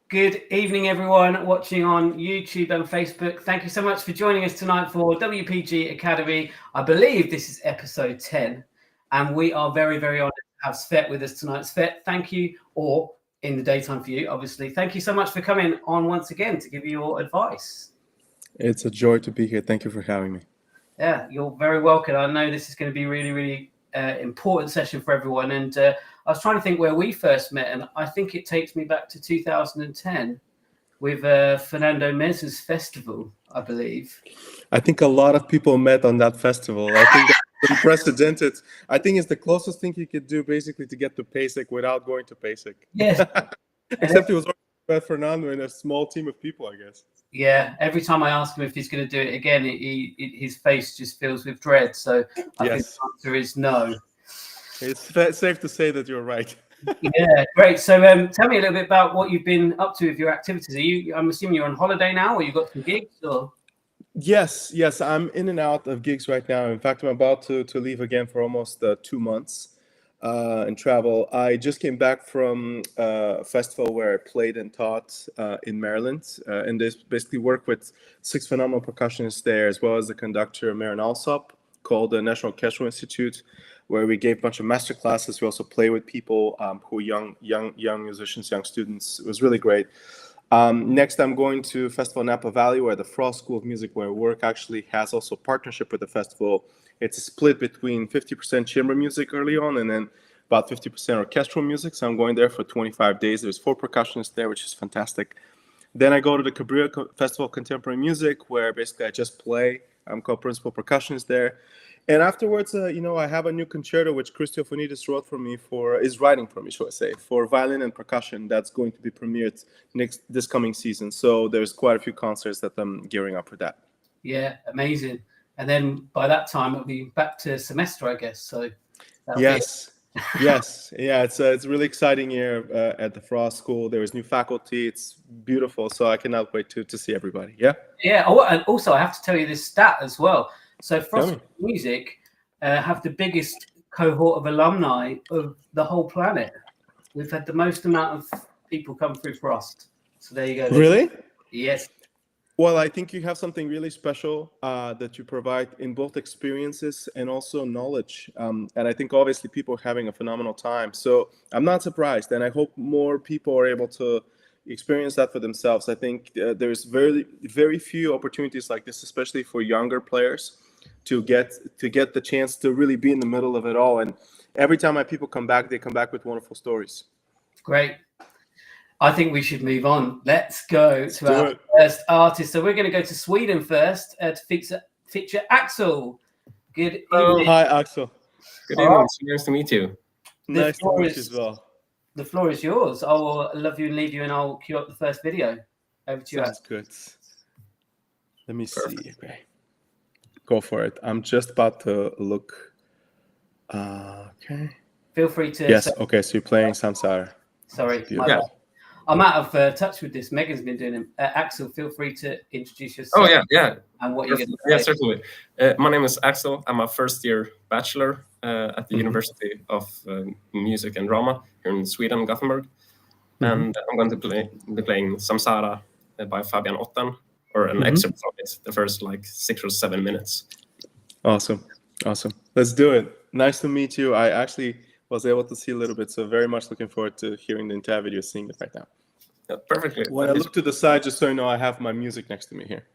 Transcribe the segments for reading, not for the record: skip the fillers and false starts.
Good evening, everyone watching on YouTube and Facebook. Thank you so much for joining us tonight for WPG Academy. I believe this is episode 10, and we are very, very honored to have Svet with us tonight. Svet, thank you, or in the daytime for you, obviously. Thank you so much for coming on once again to give your advice. It's a joy to be here. Thank you for having me. Yeah, you're very welcome. I know this is going to be really, really important session for everyone. And I was trying to think where we first met, and I think it takes me back to 2010 with Fernando Mez's festival, I believe. I think a lot of people met on that festival. I think that's unprecedented. I think it's the closest thing you could do basically to get to PASIC without going to PASIC. Yes. Except it was with Fernando and a small team of people, I guess. Yeah, every time I ask him if he's going to do it again, his face just fills with dread. So I think the answer is no. It's safe to say that you're right. Yeah, great. So tell me a little bit about what you've been up to with your activities. I'm assuming you're on holiday now, or you've got some gigs? Or? Yes, I'm in and out of gigs right now. In fact, I'm about to leave again for almost 2 months and travel. I just came back from a festival where I played and taught in Maryland, and they basically work with 6 phenomenal percussionists there, as well as the conductor Marin Alsop, called the National Orchestral Institute, where we gave a bunch of master classes. We also play with people who are young musicians, young students. It was really great. Next, I'm going to Festival Napa Valley, where the Frost School of Music, where I work, actually has also a partnership with the festival. It's a split between 50% chamber music early on, and then about 50% orchestral music. So I'm going there for 25 days. There's 4 percussionists there, which is fantastic. Then I go to the Cabrera Festival of Contemporary Music, where basically I just play. I'm co-principal percussionist there. And afterwards, I have a new concerto which Christofonidis is writing for me, should I say, for violin and percussion. That's going to be premiered this coming season. So there's quite a few concerts that I'm gearing up for that. Yeah, amazing. And then by that time, it'll be back to semester, I guess. So yes. Yes, yeah, it's a really exciting year at the Frost School. There is new faculty. It's beautiful. So I cannot wait to see everybody. Yeah. Yeah. Oh, and also I have to tell you this stat as well. So Frost Music have the biggest cohort of alumni of the whole planet. We've had the most amount of people come through Frost. So there you go. Really? Yes. Well, I think you have something really special that you provide in both experiences and also knowledge. And I think obviously people are having a phenomenal time. So I'm not surprised. And I hope more people are able to experience that for themselves. I think there's very, very few opportunities like this, especially for younger players, to get the chance to really be in the middle of it all. And every time my people come back, they come back with wonderful stories. Great. I think we should move on. Let's go to our first artist. So we're going to go to Sweden first to feature Axel. Good evening. Hi, Axel. Good evening. It's nice to meet you. Nice to meet you as well. The floor is yours. I will love you and leave you, and I'll cue up the first video. Over to you. Sounds good. Let me see. Okay. Go for it. I'm just about to look. Okay. Feel free to. Yes. Okay. So you're playing Samsara. Sorry. Yeah. I'm out of touch with this. Megan's been doing it. Axel, feel free to introduce yourself. Oh, yeah. And what you're going to say. Yeah, certainly. My name is Axel. I'm a first-year bachelor at the University of Music and Drama here in Sweden, Gothenburg. And I'm going to be playing Samsara by Fabian Otten, or an excerpt from it, the first 6 or 7 minutes. Awesome. Let's do it. Nice to meet you. I actually was able to see a little bit, so very much looking forward to hearing the entire video, seeing it right now. Yeah, perfectly. When I look to the side, just so you know, I have my music next to me here.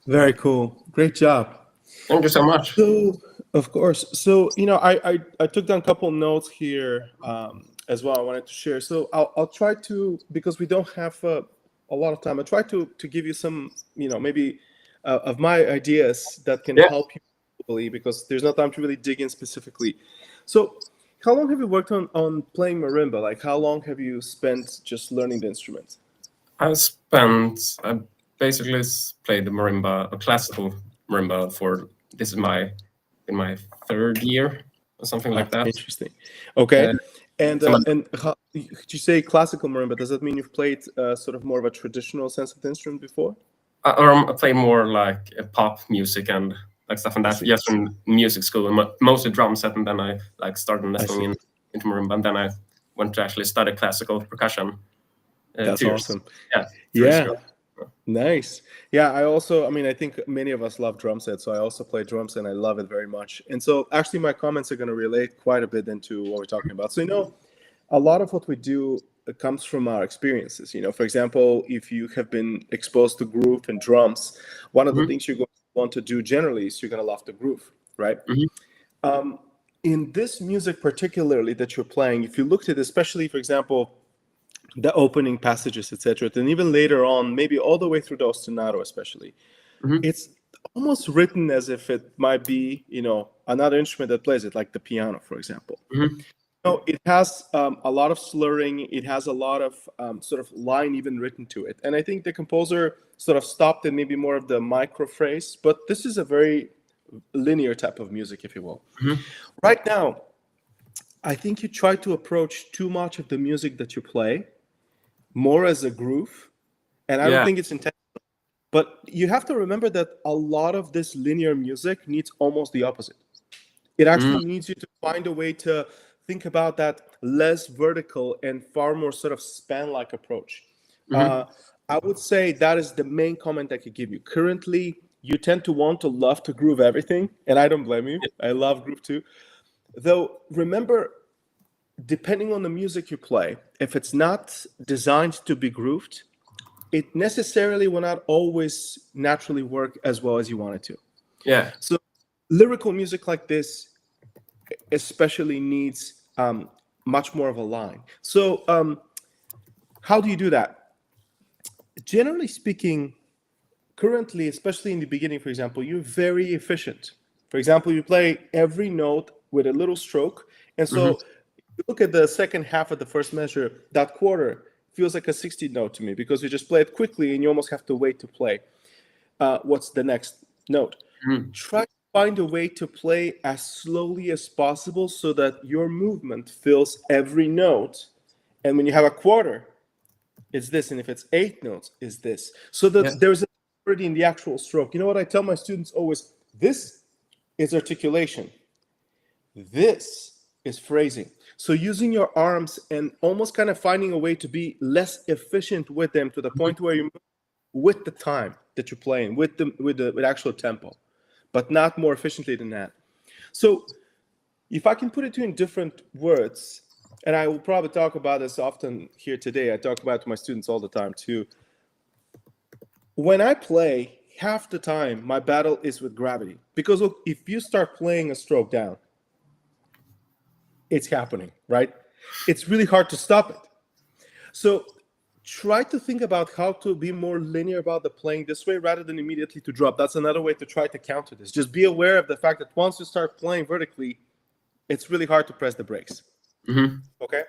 Very cool. Great job. Thank you so much. So, of course. So, I took down a couple notes here as well. I wanted to share. So, I'll try to, because we don't have a lot of time. I'll try to give you some, maybe of my ideas that can Yeah. help you globally, because there's no time to really dig in specifically. So, how long have you worked on playing marimba? Like, how long have you spent just learning the instrument? I basically played the marimba, a classical marimba for this is in my third year or something like that. Interesting. Okay. Uh, And so how, could you say classical marimba? Does that mean you've played sort of more of a traditional sense of the instrument before? I play more like pop music and like stuff and I that. see. Yes, from music school, and mostly drum set, and then I like started I nestling see. into marimba, and then I went to actually study classical percussion. That's 2 years. awesome. Yeah, 2 years Yeah. ago. Nice. Yeah, I think many of us love drum sets, so I also play drums and I love it very much. And so actually my comments are going to relate quite a bit into what we're talking about. So, a lot of what we do comes from our experiences. For example, if you have been exposed to groove and drums, one of the Mhm. things you're going to want to do generally is you're going to love the groove, right? Mhm. In this music particularly that you're playing, if you looked at, especially, for example, the opening passages, etc., and even later on, maybe all the way through the ostinato especially, Mhm. it's almost written as if it might be, another instrument that plays it, like the piano, for example. Mhm. No, it has a lot of slurring. It has a lot of sort of line even written to it. And I think the composer sort of stopped in maybe more of the micro phrase, but this is a very linear type of music, if you will. Mhm. Right now, I think you try to approach too much of the music that you play more as a groove. And I don't Yeah. think it's intentional. But you have to remember that a lot of this linear music needs almost the opposite. It actually Mm. needs you to find a way to think about that less vertical and far more sort of span-like approach. Mhm. I would say that is the main comment I could give you. Currently, you tend to want to love to groove everything, and I don't blame you. I love groove too. Though, remember, depending on the music you play, if it's not designed to be grooved, it necessarily will not always naturally work as well as you want it to. Yeah. So, lyrical music like this especially needs much more of a line. So, how do you do that? Generally speaking, currently, especially in the beginning, for example, you're very efficient. For example, you play every note with a little stroke. And Mhm. so, you look at the second half of the first measure, that quarter feels like a 60 note to me because you just play it quickly and you almost have to wait to play what's the next note. Mhm. Try to find a way to play as slowly as possible so that your movement fills every note. And when you have a quarter, it's this. And if it's 8 notes, it's this. So Yeah. that there's already in the actual stroke. You know what I tell my students always? This is articulation. This is phrasing. So using your arms and almost kind of finding a way to be less efficient with them to the point where you move with the time that you're playing, with actual tempo, but not more efficiently than that. So if I can put it to you in different words, and I will probably talk about this often here today, I talk about it to my students all the time too. When I play, half the time my battle is with gravity. Because look, if you start playing a stroke down, it's happening, right? It's really hard to stop it. So try to think about how to be more linear about the playing this way rather than immediately to drop. That's another way to try to counter this. Just be aware of the fact that once you start playing vertically, it's really hard to press the brakes. Mhm. Okay?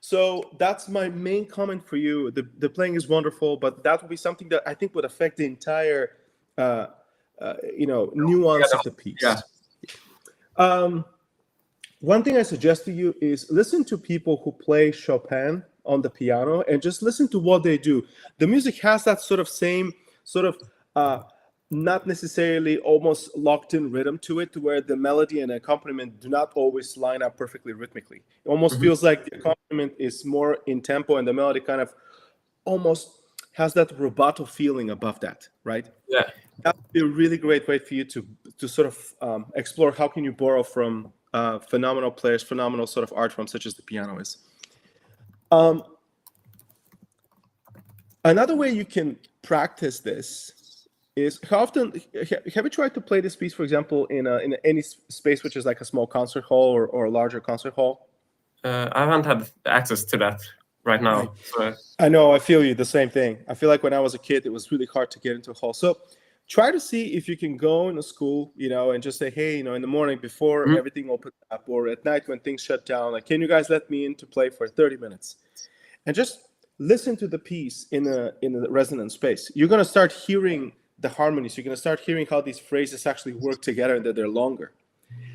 So that's my main comment for you. The playing is wonderful, but that would be something that I think would affect the entire nuance of the Yeah. piece. One thing I suggest to you is listen to people who play Chopin on the piano and just listen to what they do. The music has that sort of same sort of not necessarily almost locked in rhythm to it, to where the melody and accompaniment do not always line up perfectly rhythmically. It almost Mhm. feels like the accompaniment is more in tempo and the melody kind of almost has that rubato feeling above that, right? Yeah. That would be a really great way for you to sort of explore how can you borrow from phenomenal players, phenomenal sort of art forms such as the piano is. Another way you can practice this is how often have you tried to play this piece, for example, in any space which is like a small concert hall or a larger concert hall? I haven't had access to that right now. Right. So, I know, I feel you, the same thing. I feel like when I was a kid, it was really hard to get into a hall. So try to see if you can go in a school, and just say, hey, in the morning before everything opens up, or at night when things shut down, like, can you guys let me in to play for 30 minutes? And just listen to the piece in a resonant space. You're going to start hearing the harmonies. You're going to start hearing how these phrases actually work together and that they're longer.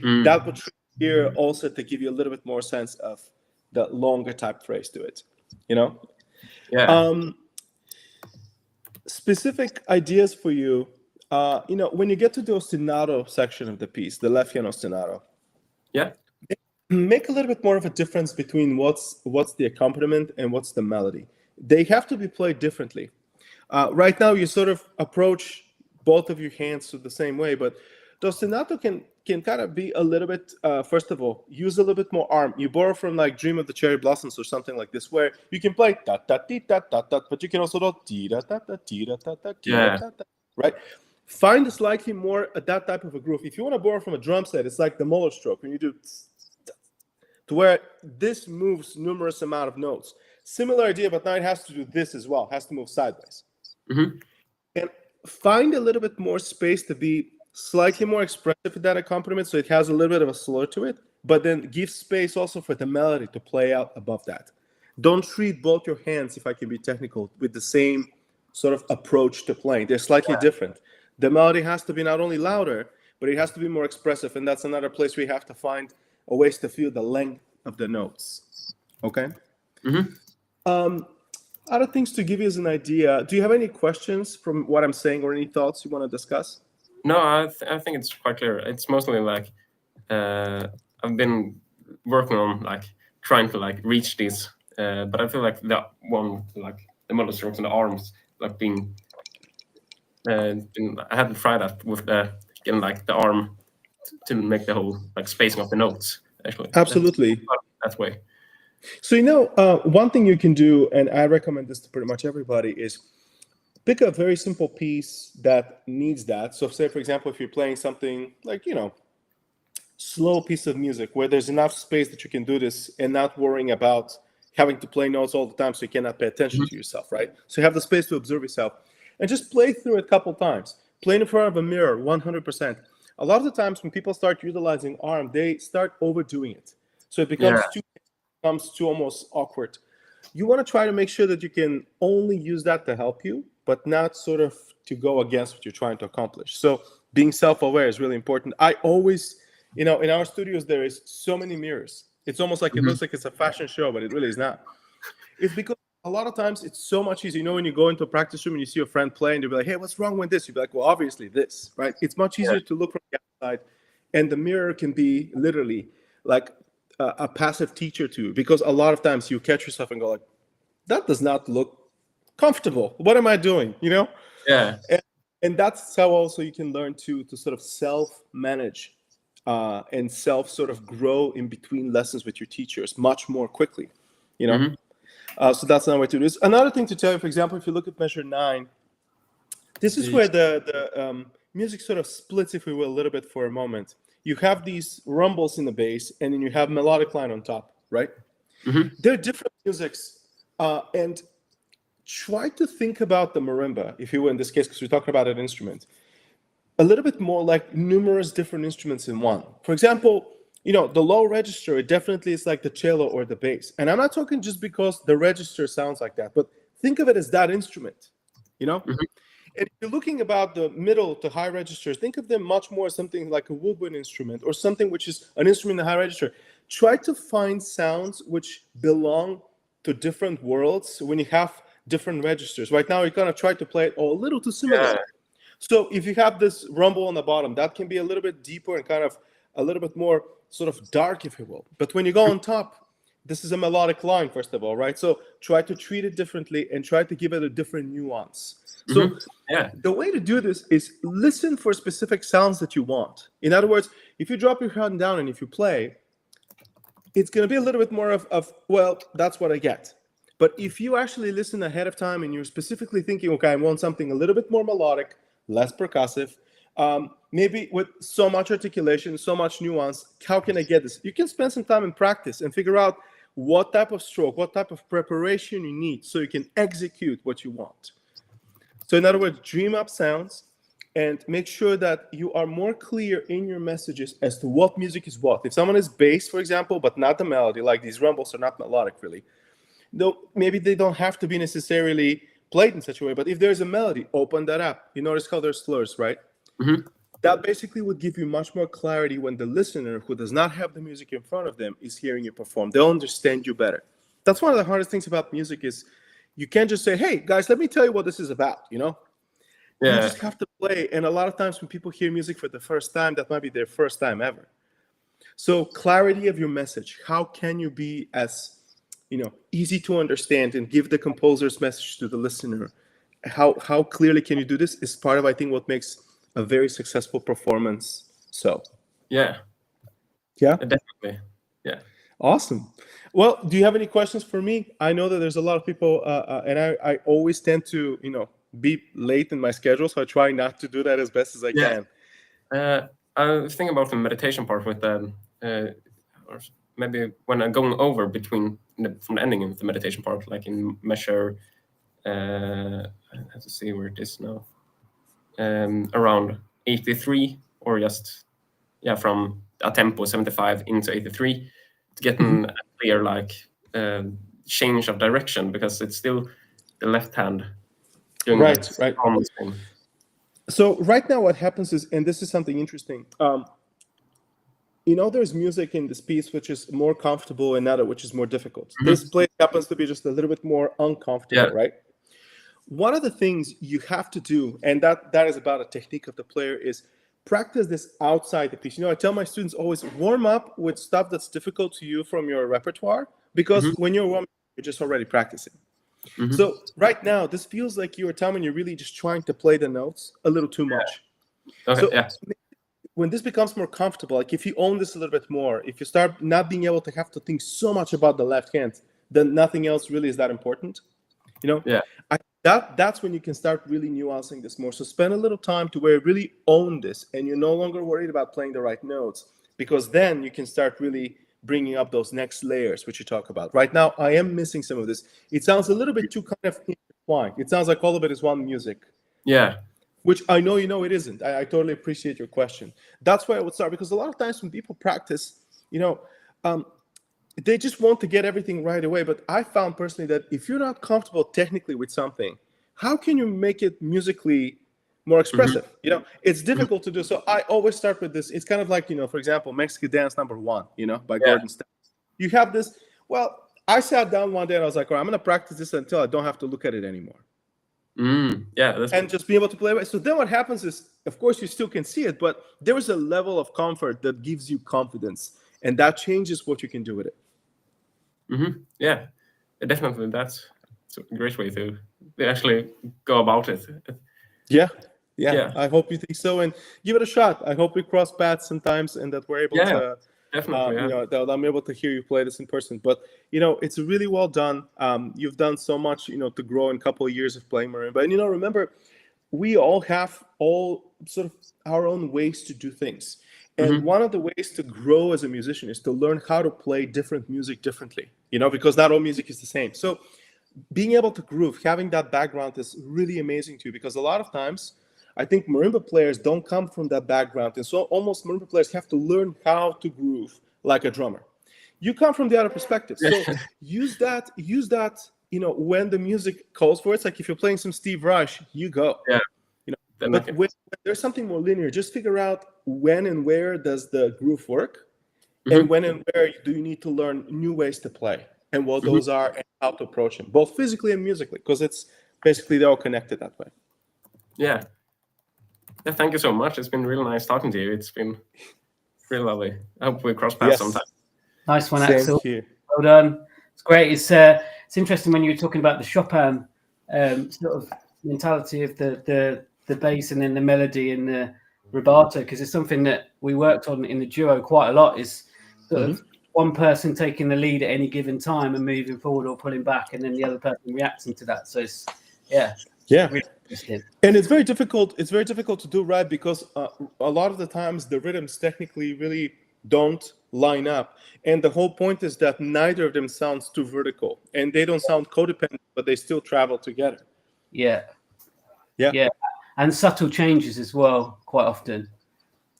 That would here also to give you a little bit more sense of the longer type phrase to it, yeah. Specific ideas for you, when you get to the ostinato section of the piece, the Leffian ostinato, Yeah. make a little bit more of a difference between what's the accompaniment and what's the melody. They have to be played differently. Right now, you sort of approach both of your hands to the same way, but the ostinato can kind of be a little bit, first of all, use a little bit more arm. You borrow from like Dream of the Cherry Blossoms or something like this, where you can play da da dee da da da, but you can also do dee da da da dee da da da dee da da da, right? Find a slightly more that type of a groove. If you want to borrow from a drum set, it's like the Muller stroke when you do to where this moves numerous amount of notes. Similar idea, but now it has to do this as well. It has to move sideways. And find a little bit more space to be slightly more expressive with that accompaniment, so it has a little bit of a slur to it, but then give space also for the melody to play out above that. Don't treat both your hands, if I can be technical, with the same sort of approach to playing. They're slightly different. The melody has to be not only louder, but it has to be more expressive, and that's another place we have to find a ways to feel the length of the notes. Okay? Other things to give you as an idea. Do you have any questions from what I'm saying or any thoughts you want to discuss? No, I think it's quite clear. It's mostly like I've been working on like trying to like reach these, but I feel like the one like the motor strokes and the arms like being. I haven't tried that with getting like the arm to make the whole like spacing of the notes. Actually, Absolutely. That way. So one thing you can do, and I recommend this to pretty much everybody, is pick a very simple piece that needs that. So say, for example, if you're playing something like, slow piece of music where there's enough space that you can do this and not worrying about having to play notes all the time so you cannot pay attention to yourself, right? So you have the space to observe yourself and just play through it a couple times. Play in front of a mirror 100%. A lot of the times when people start utilizing arm, they start overdoing it. So it becomes too almost awkward. You want to try to make sure that you can only use that to help you, but not sort of to go against what you're trying to accomplish. So being self-aware is really important. I always, in our studios, there is so many mirrors. It's almost like it looks like it's a fashion show, but it really is not. It's because a lot of times it's so much easier. When you go into a practice room and you see a friend play and you'll be like, hey, what's wrong with this? You'll be like, well, obviously this, right? It's much easier to look from the outside. And the mirror can be literally like a passive teacher to you, because a lot of times you catch yourself and go like, that does not look comfortable. What am I doing? Yeah. And that's how also you can learn to sort of self-manage and sort of grow in between lessons with your teachers much more quickly, So that's another way to do this. Another thing to tell you, for example, if you look at measure 9, this is where the music sort of splits, if we will, a little bit for a moment. You have these rumbles in the bass, and then you have melodic line on top, right? They're different musics, and try to think about the marimba, if you will, in this case, because we're talking about an instrument, a little bit more like numerous different instruments in one. For example, the low register, it definitely is like the cello or the bass. And I'm not talking just because the register sounds like that, but think of it as that instrument, And if you're looking about the middle to high registers, think of them much more as something like a woodwind instrument or something which is an instrument in the high register. Try to find sounds which belong to different worlds when you have different registers. Right now, you're going to try to play it all a little too similar. Yeah. So if you have this rumble on the bottom, that can be a little bit deeper and kind of a little bit more sort of dark, if you will. But when you go on top, this is a melodic line, first of all, right? So try to treat it differently and try to give it a different nuance. So the way to do this is listen for specific sounds that you want. In other words, if you drop your hand down and if you play, it's going to be a little bit more of, well, that's what I get. But if you actually listen ahead of time and you're specifically thinking, okay, I want something a little bit more melodic, less percussive. Maybe with so much articulation, so much nuance, how can I get this? You can spend some time in practice and figure out what type of stroke, what type of preparation you need so you can execute what you want. So in other words, dream up sounds and make sure that you are more clear in your messages as to what music is what. If someone is bass, for example, but not the melody, like these rumbles are not melodic really, though maybe they don't have to be necessarily played in such a way, but if there's a melody, open that up. You notice how there's slurs, right? Mm-hmm. That basically would give you much more clarity when the listener who does not have the music in front of them is hearing you perform. They'll understand you better. That's one of the hardest things about music is you can't just say, hey, guys, let me tell you what this is about, you know? Yeah. You just have to play. And a lot of times when people hear music for the first time, that might be their first time ever. So clarity of your message. How can you be as, easy to understand and give the composer's message to the listener? How clearly can you do this is part of, I think, what makes a very successful performance. So, yeah, definitely. Yeah. Awesome. Well, do you have any questions for me? I know that there's a lot of people, and I always tend to, be late in my schedule, so I try not to do that as best as I can. I was thinking about the meditation part with or maybe when I'm going over from the ending of the meditation part, like in measure. I have to see where it is now. Around 83, or just from a tempo 75 into 83 to get a clear change of direction, because it's still the left hand doing right. Thing. So right now what happens is, and this is something interesting, there's music in this piece which is more comfortable and another which is more difficult. Mm-hmm. This place happens to be just a little bit more uncomfortable, right? One of the things you have to do, and that is about a technique of the player, is practice this outside the piece. I tell my students always warm up with stuff that's difficult to you from your repertoire, because when you're warming, you're just already practicing. Mm-hmm. So right now, this feels like you're time you're really just trying to play the notes a little too much. Okay, so when this becomes more comfortable, like if you own this a little bit more, if you start not being able to have to think so much about the left hand, then nothing else really is that important. That's when you can start really nuancing this more. So spend a little time to where you really own this, and you're no longer worried about playing the right notes, because then you can start really bringing up those next layers, which you talk about. Right now, I am missing some of this. It sounds a little bit too kind of intertwined. It sounds like all of it is one music. Yeah. Which I know it isn't. I totally appreciate your question. That's why I would start, because a lot of times when people practice, they just want to get everything right away. But I found personally that if you're not comfortable technically with something, how can you make it musically more expressive? Mm-hmm. It's difficult to do. So I always start with this. It's kind of like, for example, Mexican Dance No. 1, by Gordon Stapp. You have this. Well, I sat down one day and I was like, all right, I'm going to practice this until I don't have to look at it anymore. And just be able to play it. So then what happens is, of course, you still can see it, but there is a level of comfort that gives you confidence, and that changes what you can do with it. Mm-hmm. Yeah, definitely. That's a great way to actually go about it. Yeah. I hope you think so, and give it a shot. I hope we cross paths sometimes, and that we're able to. Definitely, that I'm able to hear you play this in person. But it's really well done. You've done so much, to grow in a couple of years of playing marimba. And remember, we all have sort of our own ways to do things. And one of the ways to grow as a musician is to learn how to play different music differently. Because not all music is the same. So being able to groove, having that background is really amazing too. Because a lot of times, I think marimba players don't come from that background, and so almost marimba players have to learn how to groove like a drummer. You come from the other perspective, so use that. When the music calls for it. It's like if you're playing some Steve Reich, you go. Yeah. But when there's something more linear, just figure out when and where does the groove work, and when and where do you need to learn new ways to play, and what those are, and how to approach them, both physically and musically, because it's basically they're all connected that way. Yeah. Yeah, thank you so much. It's been really nice talking to you. It's been really lovely. I hope we cross paths sometime. Nice one, Same Axel. Here. Well done. It's great. It's interesting when you were talking about the Chopin sort of mentality of the bass and then the melody and the rubato, because it's something that we worked on in the duo quite a lot. Is sort of one person taking the lead at any given time and moving forward or pulling back, and then the other person reacting to that. So it's really Interesting. And it's very difficult. It's very difficult to do right because a lot of the times the rhythms technically really don't line up. And the whole point is that neither of them sounds too vertical, and they don't sound codependent, but they still travel together. Yeah. Yeah. Yeah. And subtle changes as well, quite often.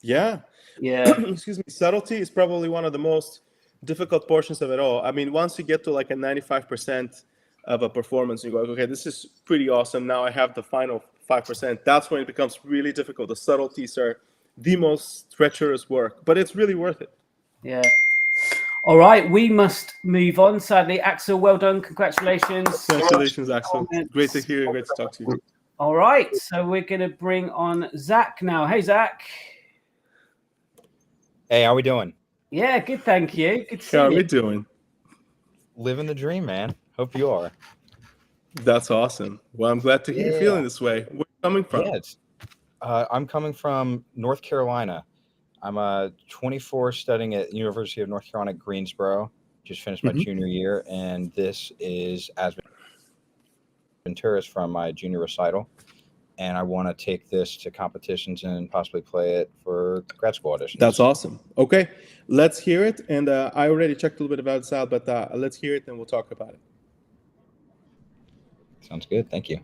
Yeah. Yeah. Excuse me. Subtlety is probably one of the most difficult portions of it all. I mean, once you get to like a 95% of a performance, you go, okay, this is pretty awesome. Now I have the final 5%. That's when it becomes really difficult. The subtleties are the most treacherous work, but it's really worth it. Yeah. All right, we must move on. Sadly, Axel, well done. Congratulations. Congratulations, Axel. Great to hear and great to talk to you. All right, so we're going to bring on Zach now. Hey, Zach. Hey, how we doing? Yeah, good, thank you. Good to see How are you. we doing? Living the dream, man. Hope you are. That's awesome. Well, I'm glad to hear you feeling this way. Where are you coming from? Yeah, I'm coming from North Carolina. I'm 24, studying at University of North Carolina, Greensboro. Just finished my junior year, and this is as Venturas from my junior recital. And I want to take this to competitions and possibly play it for grad school auditions. That's awesome. Okay, let's hear it. And I already checked a little bit about this out, but let's hear it and we'll talk about it. Sounds good. Thank you.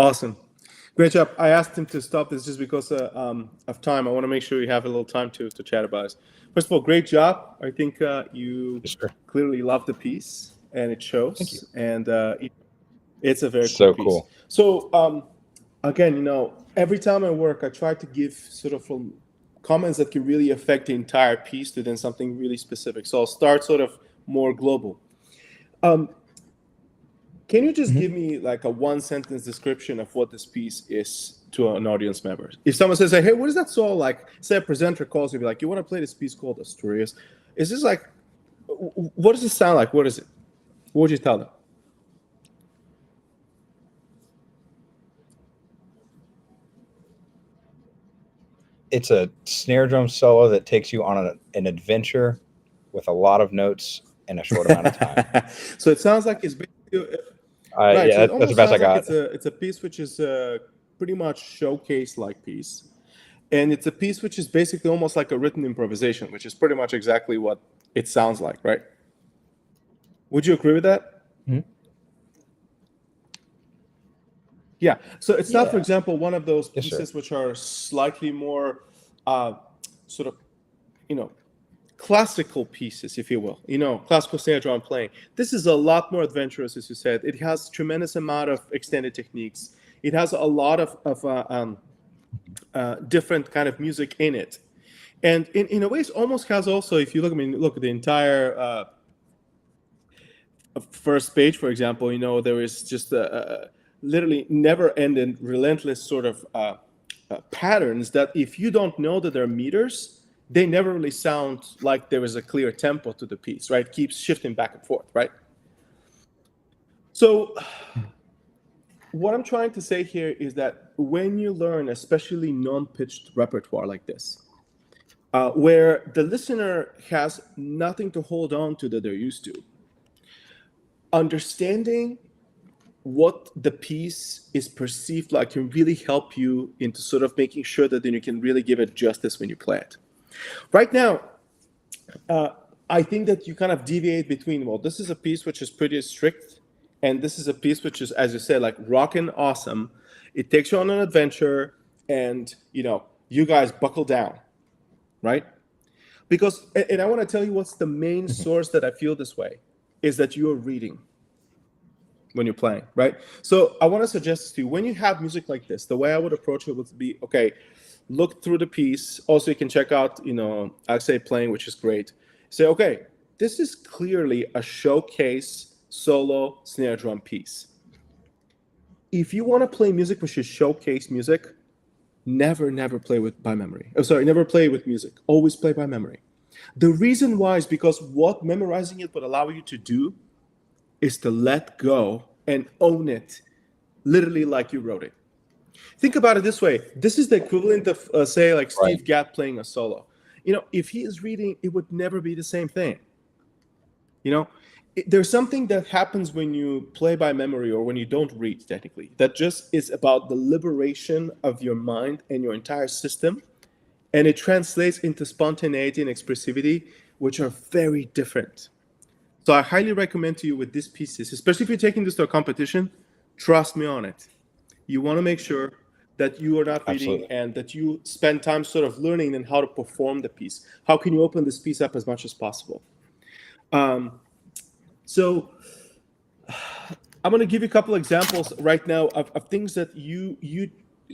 Awesome. Great job. I asked him to stop this just because of time. I want to make sure you have a little time to chat about it. First of all, great job. I think you clearly love the piece, and it shows. Thank you. And it's a very So cool piece. cool. So again, every time I work, I try to give sort of comments that can really affect the entire piece to then something really specific. So I'll start sort of more global. Can you just give me like a one-sentence description of what this piece is to an audience member? If someone says, hey, what is that song like? Say a presenter calls you, be like, you want to play this piece called Asturias? Is this like, what does it sound like? What is it? What would you tell them? It's a snare drum solo that takes you on an adventure with a lot of notes in a short amount of time. So it sounds like it's basically... Right, yeah, so that's the best I got. It's a piece which is pretty much showcase-like piece. And it's a piece which is basically almost like a written improvisation, which is pretty much exactly what it sounds like, right? Would you agree with that? Mm-hmm. Yeah. So it's not, for example, one of those pieces sir. which are slightly more sort of, classical pieces, if you will, classical snare drum playing. This is a lot more adventurous, as you said. It has tremendous amount of extended techniques. It has a lot of different kind of music in it. And in a way, it almost has also, if you look at the entire first page, for example, there is just literally never-ending, relentless sort of patterns that if you don't know that they're meters, they never really sound like there is a clear tempo to the piece, right? It keeps shifting back and forth, right? So what I'm trying to say here is that when you learn, especially non-pitched repertoire like this, where the listener has nothing to hold on to that they're used to, understanding what the piece is perceived like can really help you into sort of making sure that then you can really give it justice when you play it. Right now, I think that you kind of deviate between, well, this is a piece which is pretty strict, and this is a piece which is, as you said, like rockin' awesome. It takes you on an adventure, and, you guys buckle down, right? Because, and I want to tell you what's the main source that I feel this way, is that you're reading when you're playing, right? So I want to suggest to you, when you have music like this, the way I would approach it would be, okay, look through the piece. Also, you can check out, Alexei playing, which is great. Say, okay, this is clearly a showcase solo snare drum piece. If you want to play music which is showcase music, never play by memory. Never play with music. Always play by memory. The reason why is because what memorizing it would allow you to do is to let go and own it, literally like you wrote it. Think about it this way. This is the equivalent of, say, like Steve Gadd playing a solo. If he is reading, it would never be the same thing. There's something that happens when you play by memory or when you don't read, technically, that just is about the liberation of your mind and your entire system. And it translates into spontaneity and expressivity, which are very different. So I highly recommend to you with these pieces, especially if you're taking this to a competition, trust me on it. You want to make sure that you are not reading and that you spend time sort of learning and how to perform the piece. How can you open this piece up as much as possible? So I'm going to give you a couple examples right now of things that you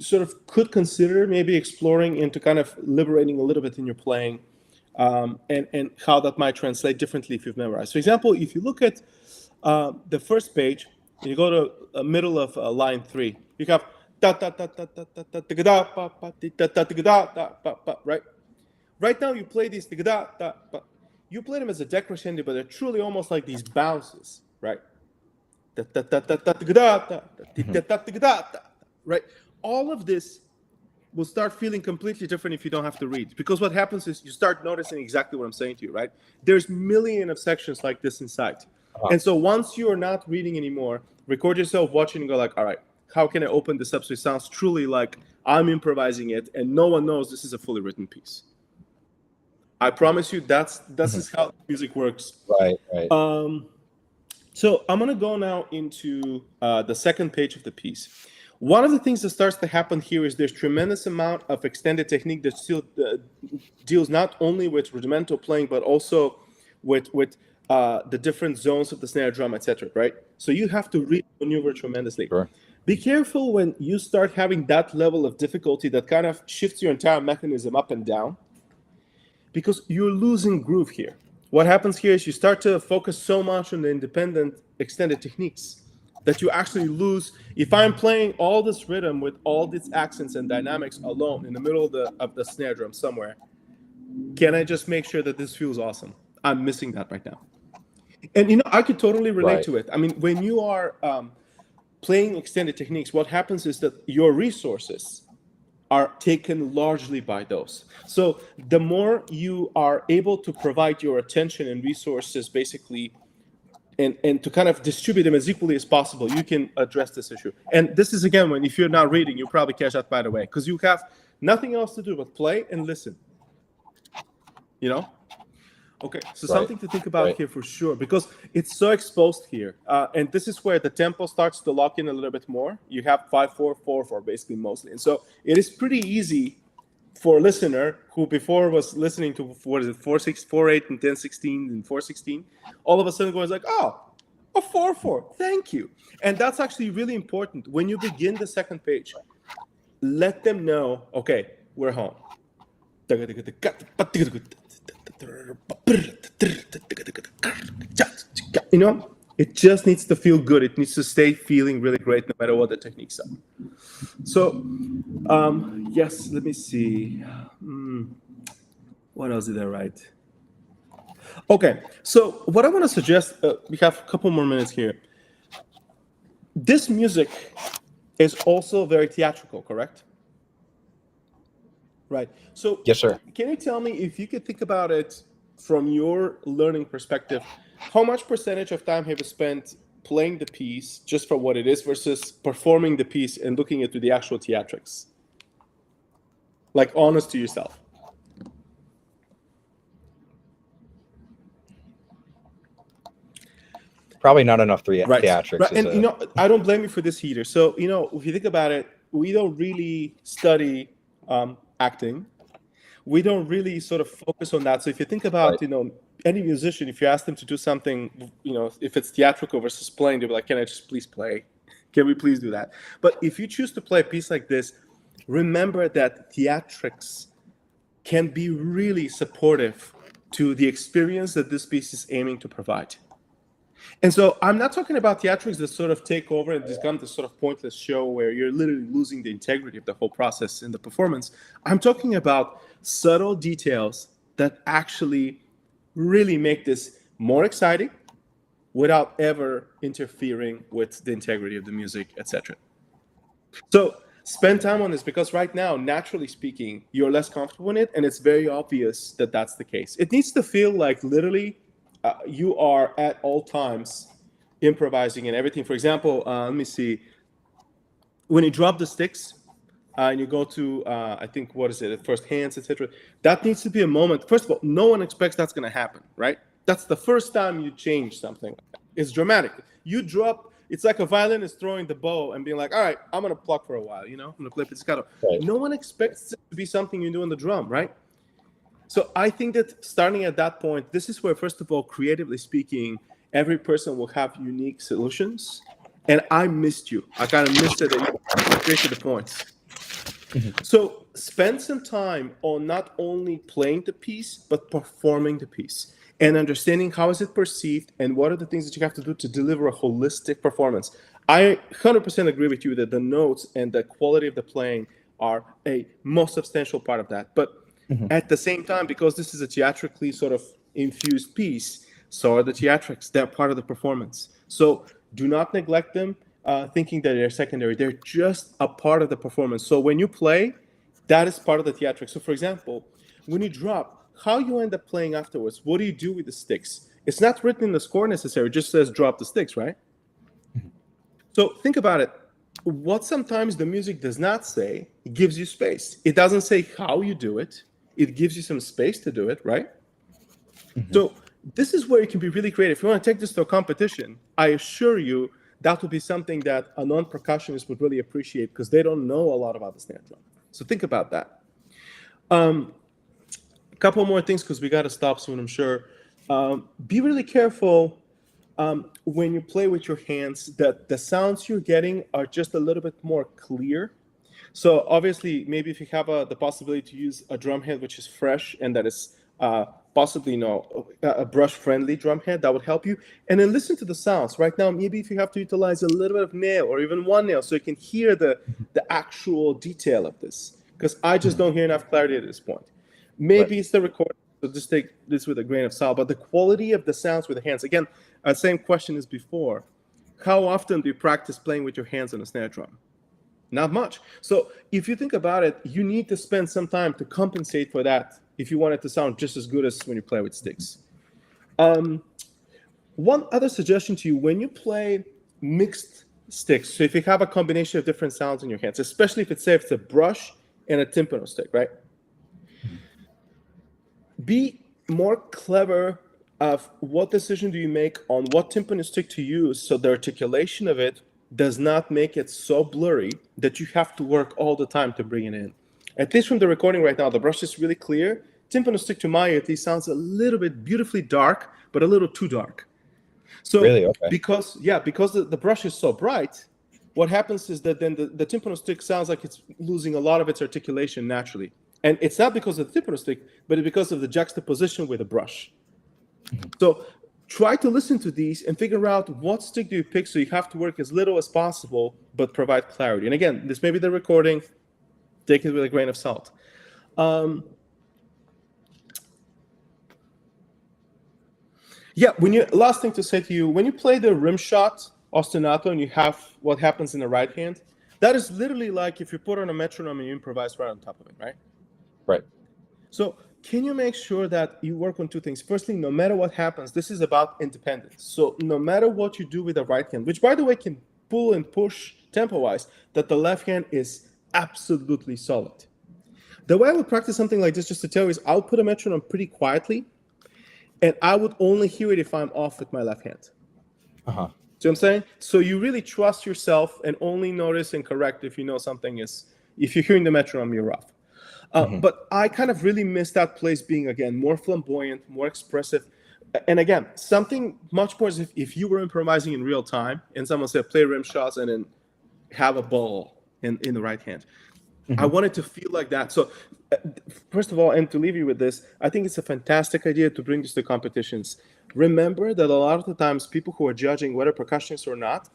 sort of could consider maybe exploring into kind of liberating a little bit in your playing, and how that might translate differently if you've memorized. For example, if you look at the first page, and you go to the middle of line 3, you have right? Right now you play these, you play them as a decrescendo, but they're truly almost like these bounces, right? Right? All of this will start feeling completely different if you don't have to read. Because what happens is you start noticing exactly what I'm saying to you, right? There's millions of sections like this inside. And so once you are not reading anymore, record yourself watching and go like, all right, how can I open this up so it sounds truly like I'm improvising it and no one knows this is a fully written piece. I promise you this is how music works. Right. So I'm going to go now into the second page of the piece. One of the things that starts to happen here is there's tremendous amount of extended technique that still deals not only with rudimental playing, but also with the different zones of the snare drum, etc. Right? So you have to maneuver tremendously. Sure. Be careful when you start having that level of difficulty that kind of shifts your entire mechanism up and down, because you're losing groove here. What happens here is you start to focus so much on the independent extended techniques that you actually lose. If I'm playing all this rhythm with all these accents and dynamics alone in the middle of the snare drum somewhere, can I just make sure that this feels awesome? I'm missing that right now. And I could totally relate to it. I mean, when you are playing extended techniques, what happens is that your resources are taken largely by those. So the more you are able to provide your attention and resources basically and to kind of distribute them as equally as possible, you can address this issue. And this is, again, if you're not reading, you'll probably catch that, by the way, because you have nothing else to do but play and listen. Okay, so something to think about here for sure, because it's so exposed here. And this is where the tempo starts to lock in a little bit more. You have 5/4, 4/4 basically mostly. And so it is pretty easy for a listener who before was listening to, 4/6, 4/8, and 10/16, and 4/16, all of a sudden goes like, oh, a 4/4, thank you. And that's actually really important. When you begin the second page, let them know, okay, we're home. It just needs to feel good. It needs to stay feeling really great no matter what the techniques are. So, yes, let me see. What else did I write? Okay, so what I want to suggest, we have a couple more minutes here. This music is also very theatrical, correct? Right. So, yes, sir. Can you tell me, if you could think about it from your learning perspective, how much percentage of time have you spent playing the piece just for what it is versus performing the piece and looking into the actual theatrics? Like, honest to yourself. Probably not enough theatrics. Right. And I don't blame you for this either. So, if you think about it, we don't really study acting. We don't really sort of focus on that. So if you think about, any musician, if you ask them to do something, if it's theatrical versus playing, they'll be like, can I just please play? Can we please do that? But if you choose to play a piece like this, remember that theatrics can be really supportive to the experience that this piece is aiming to provide. And so I'm not talking about theatrics that sort of take over and become this sort of pointless show where you're literally losing the integrity of the whole process in the performance. I'm talking about subtle details that actually really make this more exciting without ever interfering with the integrity of the music, etc. So spend time on this, because right now, naturally speaking, you're less comfortable in it, and it's very obvious that that's the case. It needs to feel like literally you are at all times improvising and everything. For example, let me see. When you drop the sticks and you go to, I think, what is it, at first hands, etc., that needs to be a moment. First of all, no one expects that's going to happen, right? That's the first time you change something. It's dramatic. You drop, it's like a violinist throwing the bow and being like, all right, I'm going to pluck for a while, I'm going to play pizzicato. Right. No one expects it to be something you do on the drum, right? So I think that starting at that point, this is where, first of all, creatively speaking, every person will have unique solutions. And I missed you. I kind of missed it that you created the points. So spend some time on not only playing the piece, but performing the piece and understanding how is it perceived and what are the things that you have to do to deliver a holistic performance. I 100% agree with you that the notes and the quality of the playing are a most substantial part of that. But at the same time, because this is a theatrically sort of infused piece, so are the theatrics. They're part of the performance. So do not neglect them, thinking that they're secondary. They're just a part of the performance. So when you play, that is part of the theatrics. So for example, when you drop, how you end up playing afterwards, what do you do with the sticks? It's not written in the score necessarily. It just says drop the sticks, right? So think about it. What sometimes the music does not say, it gives you space. It doesn't say how you do it. It gives you some space to do it, right? So this is where you can be really creative. If you want to take this to a competition, I assure you that would be something that a non-percussionist would really appreciate because they don't know a lot about the snare drum. So think about that. A couple more things because we got to stop soon, I'm sure. Be really careful when you play with your hands that the sounds you're getting are just a little bit more clear. So obviously, maybe if you have the possibility to use a drum head which is fresh and that is possibly a brush-friendly drum head, that would help you. And then listen to the sounds. Right now, maybe if you have to utilize a little bit of nail or even one nail so you can hear the actual detail of this. Because I just don't hear enough clarity at this point. Maybe it's the recording, so just take this with a grain of salt. But the quality of the sounds with the hands, again, same question as before. How often do you practice playing with your hands on a snare drum? Not much. So if you think about it, you need to spend some time to compensate for that if you want it to sound just as good as when you play with sticks. One other suggestion to you, when you play mixed sticks, so if you have a combination of different sounds in your hands, especially if it's a brush and a timpano stick, right? Be more clever of what decision do you make on what timpano stick to use so the articulation of it does not make it so blurry that you have to work all the time to bring it in. At least from the recording right now, the brush is really clear. Timpano stick to my ear at least sounds a little bit beautifully dark, but a little too dark. So really? Okay. because the brush is so bright, what happens is that then the timpano stick sounds like it's losing a lot of its articulation naturally. And it's not because of the timpano stick, but it's because of the juxtaposition with the brush. So try to listen to these and figure out what stick do you pick so you have to work as little as possible, but provide clarity. And again, this may be the recording. Take it with a grain of salt. Last thing to say to you, when you play the rim shot ostinato and you have what happens in the right hand, that is literally like if you put on a metronome and you improvise right on top of it, right? Right. So can you make sure that you work on two things? Firstly, no matter what happens, this is about independence. So no matter what you do with the right hand, which by the way can pull and push tempo-wise, that the left hand is absolutely solid. The way I would practice something like this, just to tell you, is I'll put a metronome pretty quietly, and I would only hear it if I'm off with my left hand. See what I'm saying? So you really trust yourself and only notice and correct if you know something is, if you're hearing the metronome, you're off. But I kind of really miss that place being, again, more flamboyant, more expressive. And again, something much more as if you were improvising in real time and someone said, play rim shots and then have a ball in the right hand. I wanted to feel like that. So first of all, and to leave you with this, I think it's a fantastic idea to bring this to competitions. Remember that a lot of the times people who are judging whether percussionists or not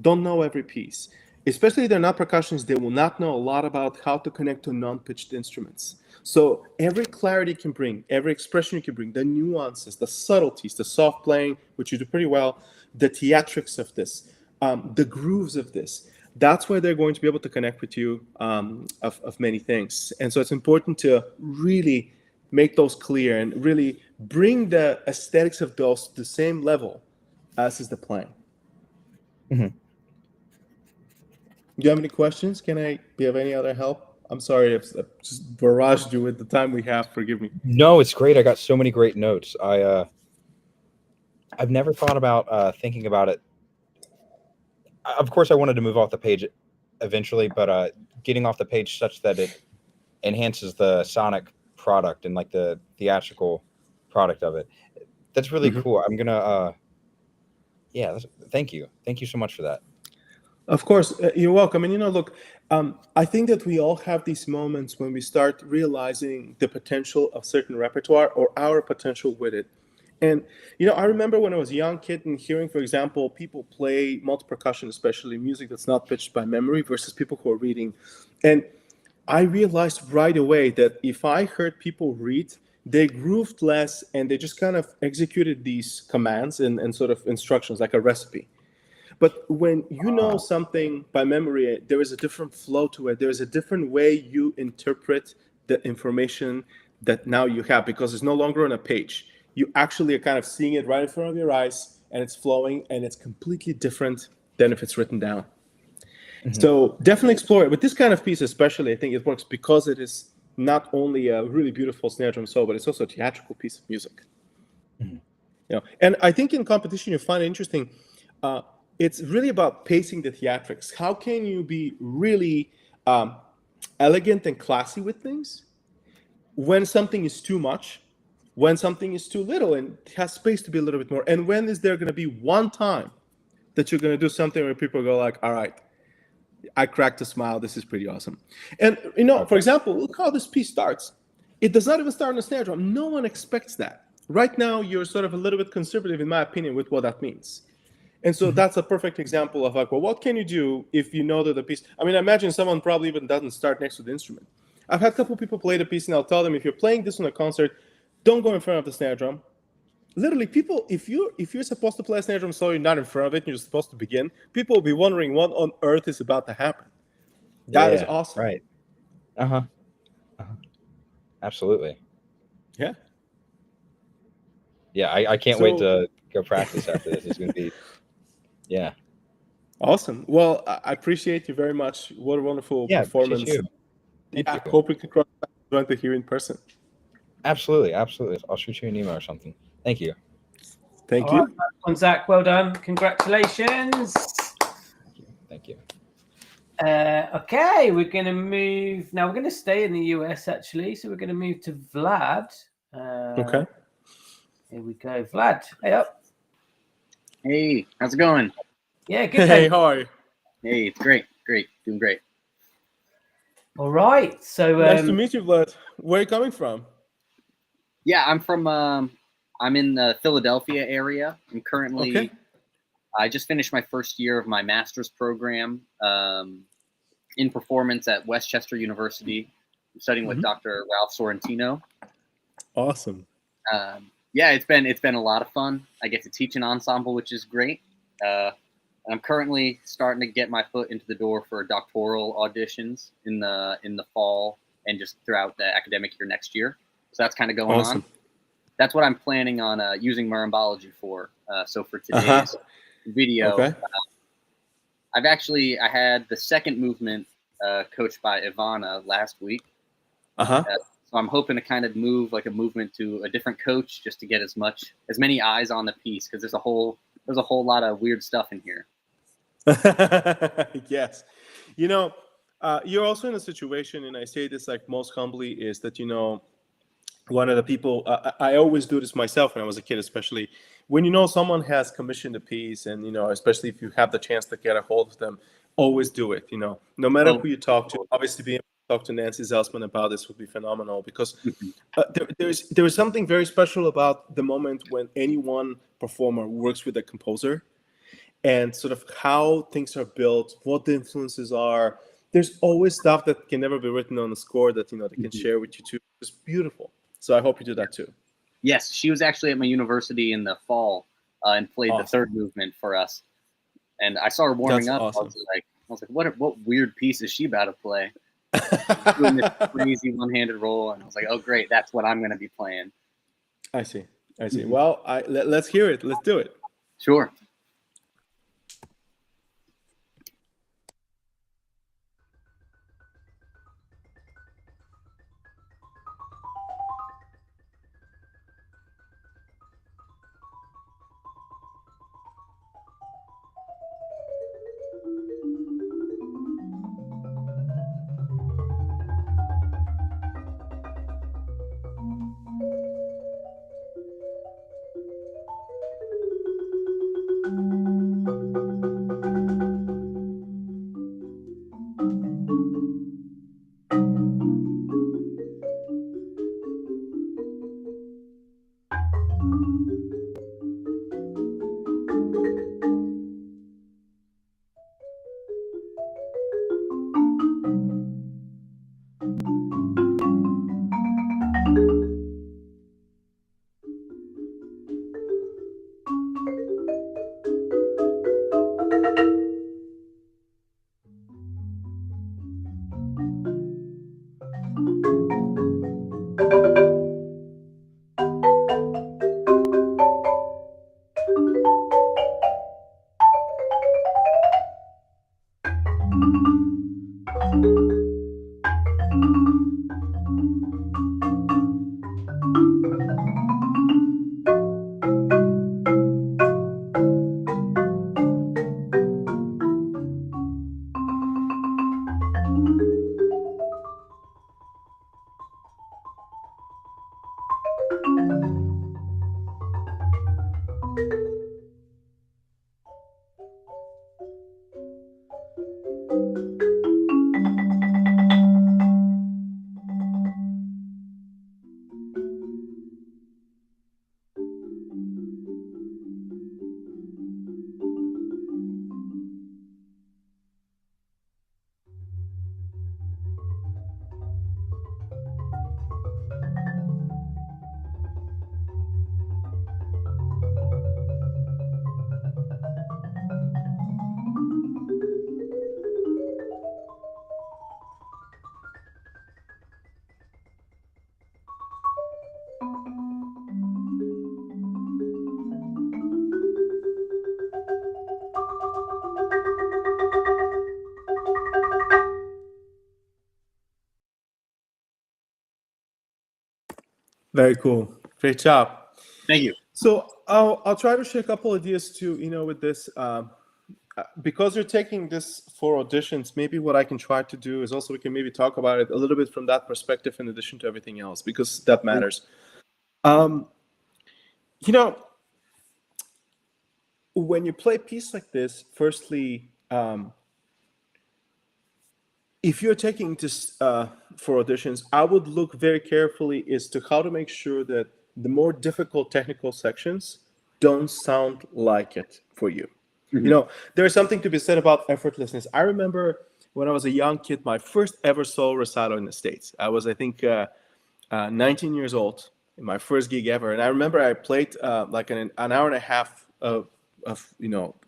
don't know every piece. Especially if they're not percussionists, they will not know a lot about how to connect to non-pitched instruments. So every clarity you can bring, every expression you can bring, the nuances, the subtleties, the soft playing, which you do pretty well, the theatrics of this, the grooves of this, that's where they're going to be able to connect with you of many things. And so it's important to really make those clear and really bring the aesthetics of those to the same level as is the playing. Do you have any questions? Do you have any other help? I'm sorry if I just barraged you with the time we have. Forgive me. No, it's great. I got so many great notes. I've never thought about thinking about it. Of course, I wanted to move off the page eventually, but getting off the page such that it enhances the sonic product and like the theatrical product of it. That's really cool. I'm gonna. Thank you. Thank you so much for that. Of course, you're welcome. And look, I think that we all have these moments when we start realizing the potential of certain repertoire or our potential with it. And, I remember when I was a young kid and hearing, for example, people play multi-percussion, especially music that's not pitched by memory versus people who are reading. And I realized right away that if I heard people read, they grooved less and they just kind of executed these commands and sort of instructions like a recipe. But when you know something by memory, there is a different flow to it. There is a different way you interpret the information that now you have because it's no longer on a page. You actually are kind of seeing it right in front of your eyes and it's flowing and it's completely different than if it's written down. So definitely explore it. With this kind of piece especially, I think it works because it is not only a really beautiful snare drum solo, but it's also a theatrical piece of music. And I think in competition, you find it interesting. it's really about pacing the theatrics. How can you be really elegant and classy with things when something is too much, when something is too little and has space to be a little bit more, and when is there going to be one time that you're going to do something where people go like, all right, I cracked a smile, this is pretty awesome. And for example, look how this piece starts. It does not even start on a snare drum. No one expects that. Right now, you're sort of a little bit conservative, in my opinion, with what that means. And so that's a perfect example of like, well, what can you do if you know that the piece, I mean, I imagine someone probably even doesn't start next to the instrument. I've had a couple people play the piece and I'll tell them, if you're playing this on a concert, don't go in front of the snare drum. Literally, people, if you're supposed to play a snare drum solo, you're not in front of it, and you're supposed to begin, people will be wondering what on earth is about to happen. That is awesome. Right. Absolutely. Yeah. Yeah, I can't wait to go practice after this. It's going to be, yeah. Awesome. Well, I appreciate you very much. What a wonderful performance. You. I hope we can cross paths to hear in person. Absolutely. I'll shoot you an email or something. Thank you. Thank you. Right, Zach, well done. Congratulations. Thank you. Okay, we're going to move. Now, we're going to stay in the US, actually. So we're going to move to Vlad. Okay. Here we go. Vlad, hey up. Hey, how's it going? Yeah, good. Hey, how are you? Hey, it's great. Doing great. All right. So nice to meet you, Vlad. Where are you coming from? Yeah, I'm from. I'm in the Philadelphia area. I'm currently. Okay. I just finished my first year of my master's program in performance at Westchester University. I'm studying with Dr. Ralph Sorrentino. Awesome. Yeah, it's been a lot of fun. I get to teach an ensemble, which is great. I'm currently starting to get my foot into the door for doctoral auditions in the fall and just throughout the academic year next year. So that's kind of going on. That's what I'm planning on using marimbology for. So for today's video, I had the second movement coached by Ivana last week. So I'm hoping to kind of move like a movement to a different coach just to get as many eyes on the piece, because there's a whole lot of weird stuff in here. Yes. You're also in a situation, and I say this like most humbly, is that, one of the people, I always do this myself when I was a kid, especially when someone has commissioned a piece, and especially if you have the chance to get a hold of them, always do it. No matter who you talk to. Obviously, being able to talk to Nancy Zelsman about this would be phenomenal, because there is something very special about the moment when any one performer works with a composer, and sort of how things are built, what the influences are. There's always stuff that can never be written on a score that they can share with you too. It's beautiful. So I hope you do that too. Yes, she was actually at my university in the fall and played the third movement for us. And I saw her warming up. Awesome. I was like, what weird piece is she about to play? Doing this crazy one-handed roll, and I was like, oh great, that's what I'm going to be playing. I see. Well, let's hear it. Let's do it. Sure. Very cool. Great job. Thank you. So I'll try to share a couple ideas too, with this. Because you're taking this for auditions, maybe what I can try to do is also we can maybe talk about it a little bit from that perspective in addition to everything else, because that matters. When you play a piece like this, firstly, if you're taking this for auditions, I would look very carefully as to how to make sure that the more difficult technical sections don't sound like it for you. There's something to be said about effortlessness. I remember when I was a young kid, my first ever solo recital in the States. I was, I think, 19 years old, in my first gig ever. And I remember I played like an hour and a half of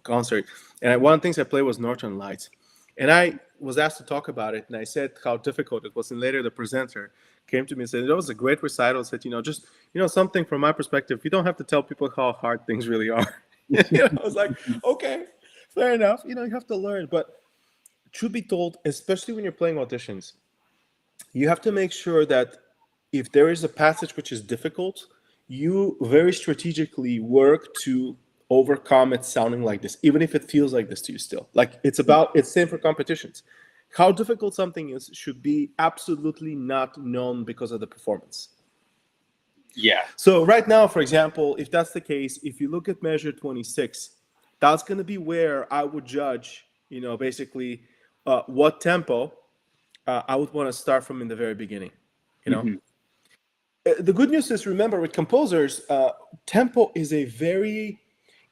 concert. And one of the things I played was Northern Lights. And I was asked to talk about it, and I said how difficult it was. And later the presenter came to me and said, it was a great recital. Said, just, something from my perspective, you don't have to tell people how hard things really are. I was like, okay, fair enough. You have to learn. But truth be told, especially when you're playing auditions, you have to make sure that if there is a passage which is difficult, you very strategically work to overcome it sounding like this, even if it feels like this to you still. Like it's same for competitions. How difficult something is should be absolutely not known because of the performance. Yeah. So right now, for example, if that's the case, if you look at measure 26, that's going to be where I would judge, basically what tempo I would want to start from in the very beginning, The good news is, remember, with composers, tempo is a very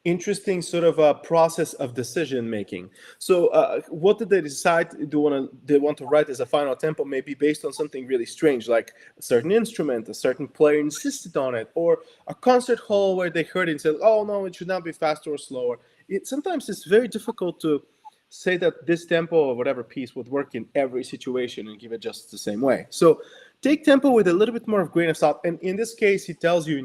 interesting sort of a process of decision making. So what did they decide they want to write as a final tempo? Maybe based on something really strange, like a certain instrument, a certain player insisted on it, or a concert hall where they heard it and said, oh no, it should not be faster or slower. Sometimes it's very difficult to say that this tempo or whatever piece would work in every situation and give it just the same way. So take tempo with a little bit more of grain of salt. And in this case, he tells you,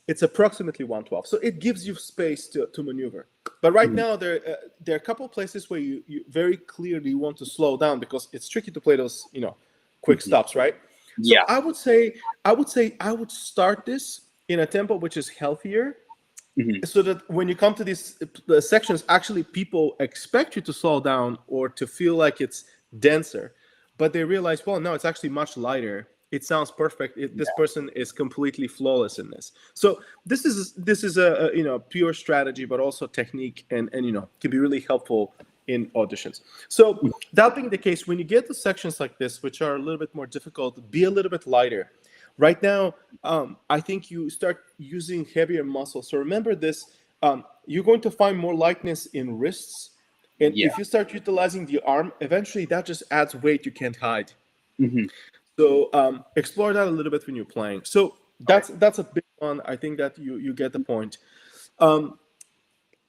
it's approximately 1/12. So it gives you space to maneuver. But right now, there are a couple of places where you very clearly want to slow down because it's tricky to play those, quick stops, right? So Yeah. I would start this in a tempo which is healthier, so that when you come to these sections, actually people expect you to slow down or to feel like it's denser, but they realize, well, no, it's actually much lighter. It sounds perfect. This person is completely flawless in this. So this is a pure strategy, but also technique, and can be really helpful in auditions. So that being the case, when you get to sections like this, which are a little bit more difficult, be a little bit lighter. Right now, I think you start using heavier muscles. So remember this, you're going to find more lightness in wrists. And if you start utilizing the arm, eventually that just adds weight you can't hide. So explore that a little bit when you're playing. So that's a big one. I think that you get the point.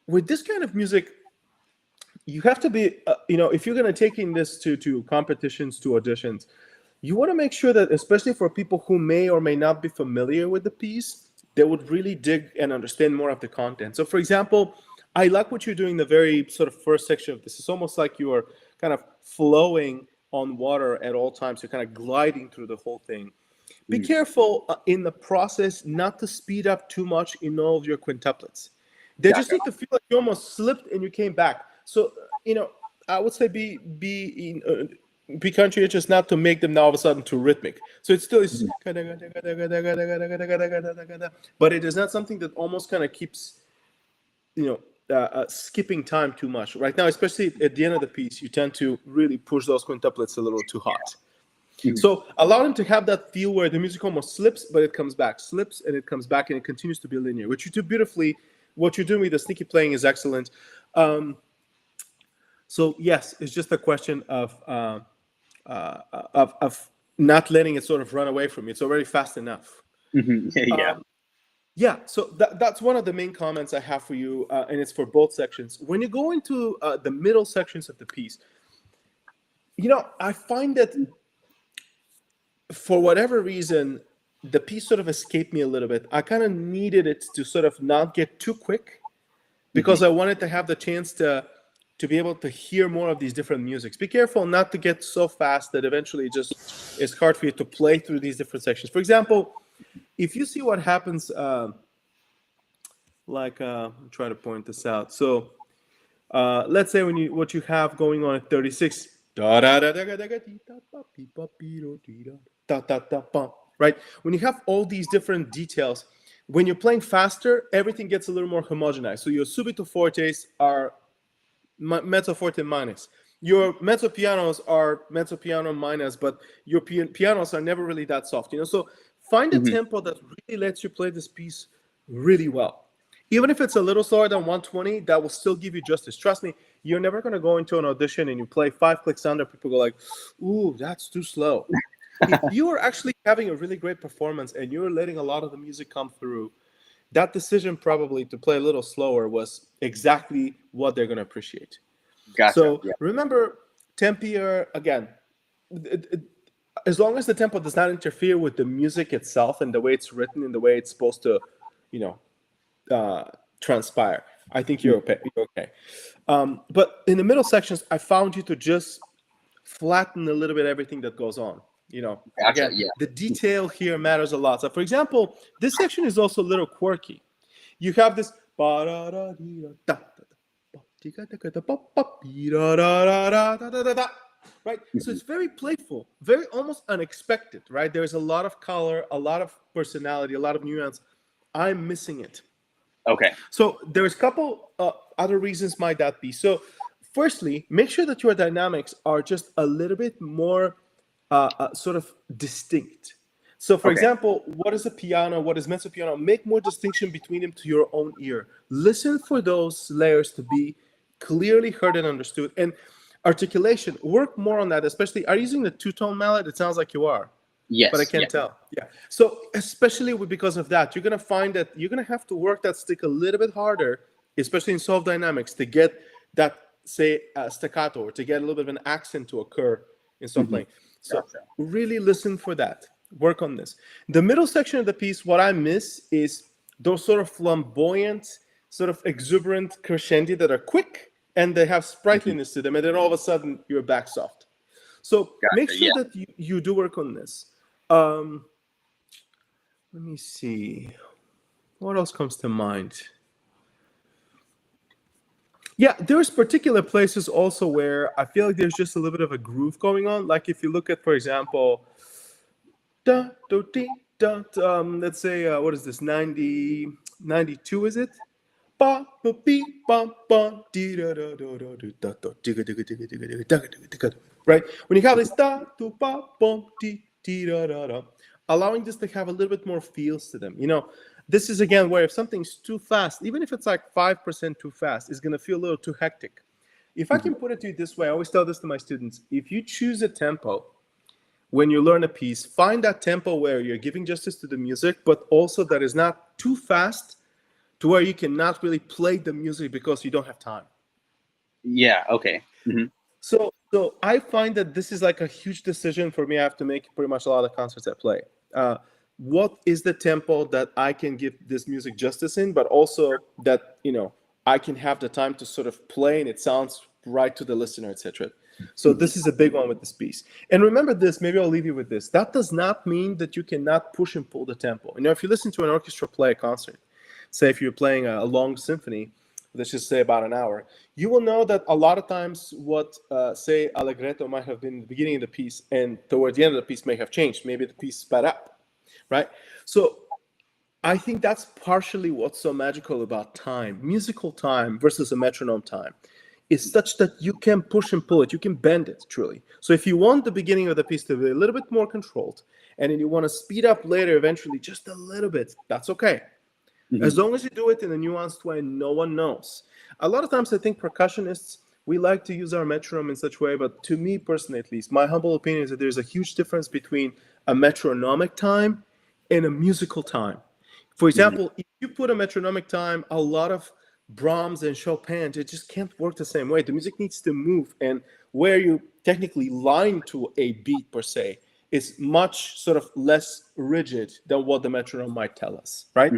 With this kind of music, you have to be, if you're going to take in this to competitions, to auditions, you want to make sure that, especially for people who may or may not be familiar with the piece, they would really dig and understand more of the content. So, for example, I like what you're doing in the very sort of first section of this. It's almost like you are kind of flowing on water at all times. You're kind of gliding through the whole thing. Be careful in the process not to speed up too much in all of your quintuplets. They just need to feel like you almost slipped and you came back. So, I would say be conscientious not to make them now all of a sudden too rhythmic. So it still is, but it is not something that almost kind of keeps, skipping time too much. Right now, especially at the end of the piece, you tend to really push those quintuplets a little too hot. So allow them to have that feel where the music almost slips, but it comes back, slips, and it comes back, and it continues to be linear, which you do beautifully. What you're doing with the sneaky playing is excellent. So yes, it's just a question of not letting it sort of run away from you. It's already fast enough. Yeah, so that's one of the main comments I have for you, and it's for both sections. When you go into the middle sections of the piece, I find that for whatever reason, the piece sort of escaped me a little bit. I kind of needed it to sort of not get too quick because I wanted to have the chance to be able to hear more of these different musics. Be careful not to get so fast that eventually it just it's hard for you to play through these different sections. For example, if you see what happens, I'm trying to point this out. So let's say what you have going on at 36, right? When you have all these different details, when you're playing faster, everything gets a little more homogenized. So your subito fortes are mezzo forte minus. Your mezzo pianos are mezzo piano minus, but your pianos are never really that soft. So find a tempo that really lets you play this piece really well. Even if it's a little slower than 120, that will still give you justice. Trust me, you're never going to go into an audition and you play 5 clicks under, people go like, ooh, that's too slow. If you are actually having a really great performance and you're letting a lot of the music come through, that decision probably to play a little slower was exactly what they're going to appreciate. Gotcha. So remember, tempi are, again, as long as the tempo does not interfere with the music itself and the way it's written and the way it's supposed to, transpire, I think you're okay. But in the middle sections, I found you to just flatten a little bit everything that goes on. Gotcha, Again, the detail here matters a lot. So, for example, this section is also a little quirky. You have this, right? So it's very playful, very almost unexpected, right? There's a lot of color, a lot of personality, a lot of nuance. I'm missing it. Okay. So there's a couple other reasons might that be. So firstly, make sure that your dynamics are just a little bit more sort of distinct. So for example, what is a piano? What is mezzo piano? Make more distinction between them to your own ear. Listen for those layers to be clearly heard and understood. And articulation, work more on that, especially, are you using the two-tone mallet? It sounds like you are. Yes. But I can't tell. Yeah. So especially because of that, you're going to find that you're going to have to work that stick a little bit harder, especially in soft dynamics, to get that, say, staccato, or to get a little bit of an accent to occur in soft playing. So really listen for that. Work on this. The middle section of the piece, what I miss is those sort of flamboyant, sort of exuberant crescendi that are quick and they have sprightliness to them. And then all of a sudden, you're back soft. So make sure that you do work on this. Let me see. What else comes to mind? Yeah, there's particular places also where I feel like there's just a little bit of a groove going on. Like if you look at, for example, let's say, what is this, 92, is it? Right? When you have this, allowing this to have a little bit more feels to them. This is, again, where if something's too fast, even if it's like 5% too fast, it's going to feel a little too hectic. If I can put it to you this way, I always tell this to my students, if you choose a tempo, when you learn a piece, find that tempo where you're giving justice to the music, but also that is not too fast to where you cannot really play the music because you don't have time. Yeah, okay. So I find that this is like a huge decision for me. I have to make pretty much a lot of concerts I play. What is the tempo that I can give this music justice in, but also that, I can have the time to sort of play and it sounds right to the listener, etc. So this is a big one with this piece. And remember this, maybe I'll leave you with this. That does not mean that you cannot push and pull the tempo. If you listen to an orchestra play a concert, say if you're playing a long symphony, let's just say about an hour, you will know that a lot of times what, say, Allegretto might have been in the beginning of the piece and toward the end of the piece may have changed. Maybe the piece sped up, right? So I think that's partially what's so magical about time. Musical time versus a metronome time is such that you can push and pull it, you can bend it truly. So if you want the beginning of the piece to be a little bit more controlled, and then you want to speed up later eventually just a little bit, that's okay. As long as you do it in a nuanced way, no one knows. A lot of times I think percussionists, we like to use our metronome in such a way, but to me personally at least, my humble opinion is that there's a huge difference between a metronomic time and a musical time. For example, if you put a metronomic time, a lot of Brahms and Chopin, it just can't work the same way. The music needs to move, and where you technically line to a beat per se is much sort of less rigid than what the metronome might tell us, right?